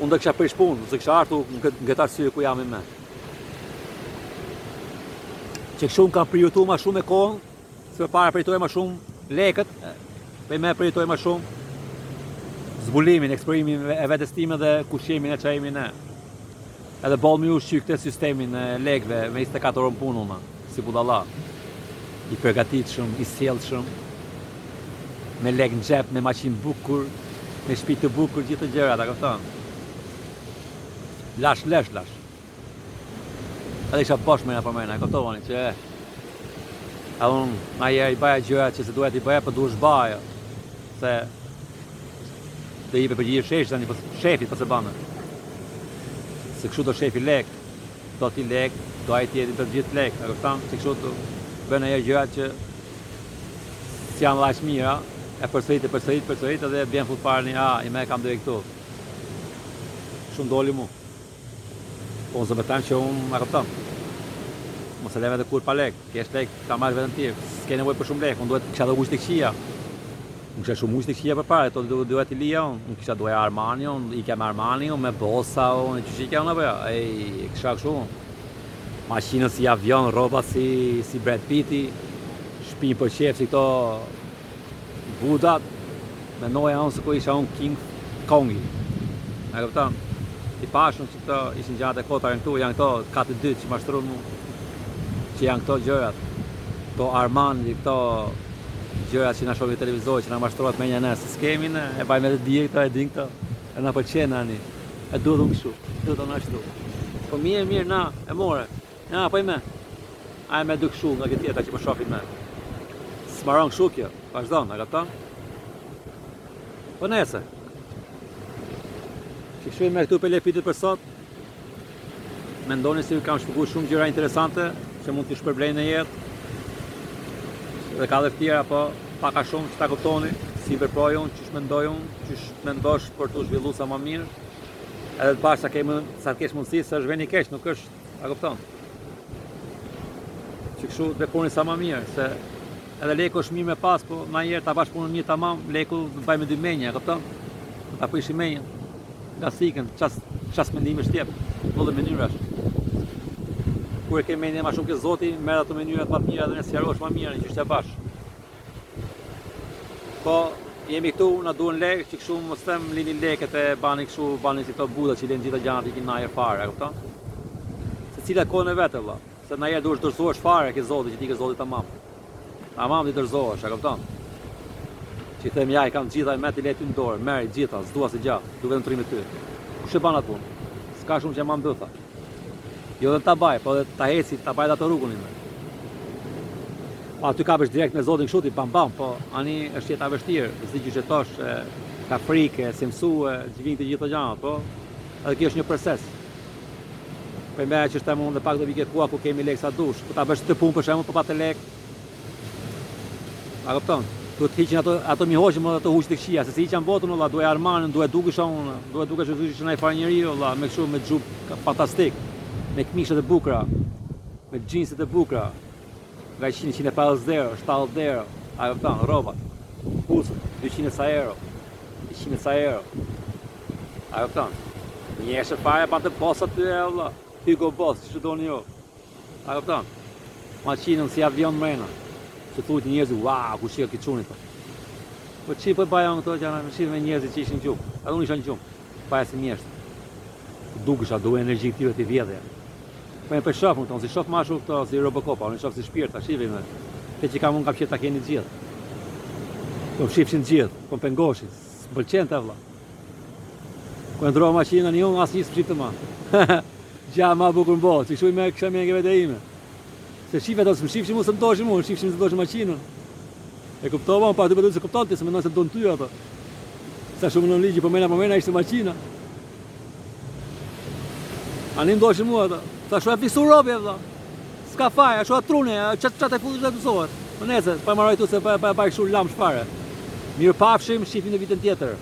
Unë do kisha prish punë, se kisha ardhur në këtë arsye ku jam më. Që kështu më kam priorituar më shumë me kohën, se përpara prioritoj më shumë lekët, më prioritoj më shumë zbulimin, eksplorimin e vetes time dhe kushimin e çajimin e. Edhe boll më ushqy këtë sistemin e lekëve me 24 orë punë unë, si budalla. I përgatitshëm, i sjellshëm, me lekë në xhep, me maqinë bukur, me shtëpi të bukur, gjithë të gjërat, a kupton? Lash. Edhe isha bosh me për mëna, kuptovani që a unë na i baja gjërat që se duhet i baja, po duhesh baja. Se dhe i përgjigjesh shefi tani, po shefi po se banë. Se kështu do shefi lek, do ti lek, do ai tjetër të gjithë lek, e kupton? Se kështu do bën ajo gjërat që s'janë lash mira, e përsërit edhe bjen fut parë i më kam drejt këtu. Shumë doli mu. Po unë zëbëtan që unë e kupton. Mos e leve dhe kur pa lek, kesh lek, ka marrë vetëm ti, s'ke nevojë për shumë lek, unë duhet kisha dhe ujtë të këqia. Unë kisha shumë ujtë të këqia për pare, to duhet i lija unë kisha doja Armani, unë i kem Armani, unë me Bossa, unë që qika unë apo kisha kështu. Maqinën si avion, roba si Brad Pitti, shpinë për qef si këto budat, me noja unë se ku isha unë King Kongi. E këpëtan, i pashën që këto ishin gjatë e kota këtu, janë këto katë dytë që mashtru mu, që janë këto gjërat, këto Armani, këto gjërat që na shohin televizor, që na mashtruat me një nësë, s'kemi në, e bajme dhe dije këto, e din këto, e na pëlqen ani, e duhet unë kështu, duhet unë ashtu. Po mirë, na, e more, na, po i me, a e me du kështu nga këtë tjeta që më shofin me. S'maron kështu kjo, vazhdon, a kapton? Po nese. Që kështu me këtu për lepitit për sot, mendoni si kam shpëgu shumë gjëra interesante, që mund t'i shpërblejnë në jetë, dhe ka dhe tjera, po paka shumë që ta kuptoni, si përproj unë, që shmendoj unë, që shmendosh për t'u zhvillu sa më mirë, edhe të pash sa t'kesh mundësi, se është veni keq, nuk është, a kupton. Që kështu të puni sa më mirë, se edhe leku është mirë me pas, po na njerë ta bash punën një tamam, leku të baj me dy menje, a kupton. Ta prishi menjen, nga sikën, qas mendime shtjep, në dhe mënyrash. Kur e ke menje ma shumë ke zoti, merë ato mënyrat ma të mira dhe në sjarosh ma mirë, në që shte bash. Po, jemi këtu, na duhen lekë, që kështu mos them lini leket e bani kështu, bani si këto buda që lenë gjitha gjanat i kinë najer fare, a kupton? Se cila kohën e vete, vëlla. Se najer duhesh dorëzohesh fare ke zoti, që ti ke zoti tamam. Tamam ti dorëzohesh, a kupton? Që them ja, i kam gjitha me ti leti në dorë, merri gjitha, s'dua se gjatë, du vetëm trimit ty. Kush e ban atë punë? S'ka shumë që ma mbëtha. Jo dhe ta baj, po dhe ta heci, ta baj dhe ato rrugunin me. Pa ty kapesh direkt me zotin kështu ti bam, po ani është jeta vështirë, si që jetosh, ka frike, si mësue, që vinë të gjithë të gjanat, po edhe kjo është një proces. Për me që shtem unë dhe pak do vike kua ku kemi lek sa dush, ku ta bësh të punë për shemë, po pa të lek. A këpton, du të hiqin ato mi hoqim dhe ato huqë të këshia, se si hiqin botën, ola, duhe Armanin, duhe duke shonë, duhe duke që në i farë njëri, ola, me këshu, me gjup fantastik. Me këmishët e bukra, me gjinset e bukra, nga 100-150 euro, 70 euro, a kupton, rrobat. Kucë, 200 sa euro, 100 sa euro. A kupton? Njëshë fare pa të bosa ty e valla. Hugo Boss, që doni jo. A kupton? Maqinën si avion mrena. Që thujtë njerëzit, wow, ku shika këtë qunit. Po që po baja në këto që në shqipe me njerëzit që ishin gjumë. Edhe unë isha në gjumë. Baja si mjeshtë. Dukësha, duhe energjik tyre të vjedhe. Po e për shofë më tonë, si shofë ma shumë këto, si Robocopa, unë shofë si shpirta, shqipe me. Te që kam unë kam qëtë ta keni gjithë. Po më shifshin gjithë, po më pengoshin, së pëlqen të vla. Ko e ndrova maqinën një unë, asë një së shqipë të ma. Gja ma bukur më botë, që shuj me kësha me ngeve të ime. Se shqipe të së më shifshin mu së më doshin mu, shifshin së doshin maqinën. E kuptova, pa të bedu se kupton ti, se mendoj se do në ty ato. Sa shumë në ligji, po mena ishte maqina. Anim doshin mua ato. Sa shu e fisu robi e vla. S'ka faj, a shu a trune, qatë e futush dhe të sohet. Më nese, pa maroj tu se pa i këshu lam shpare. Mirë pafshim, shifim në vitën tjetër.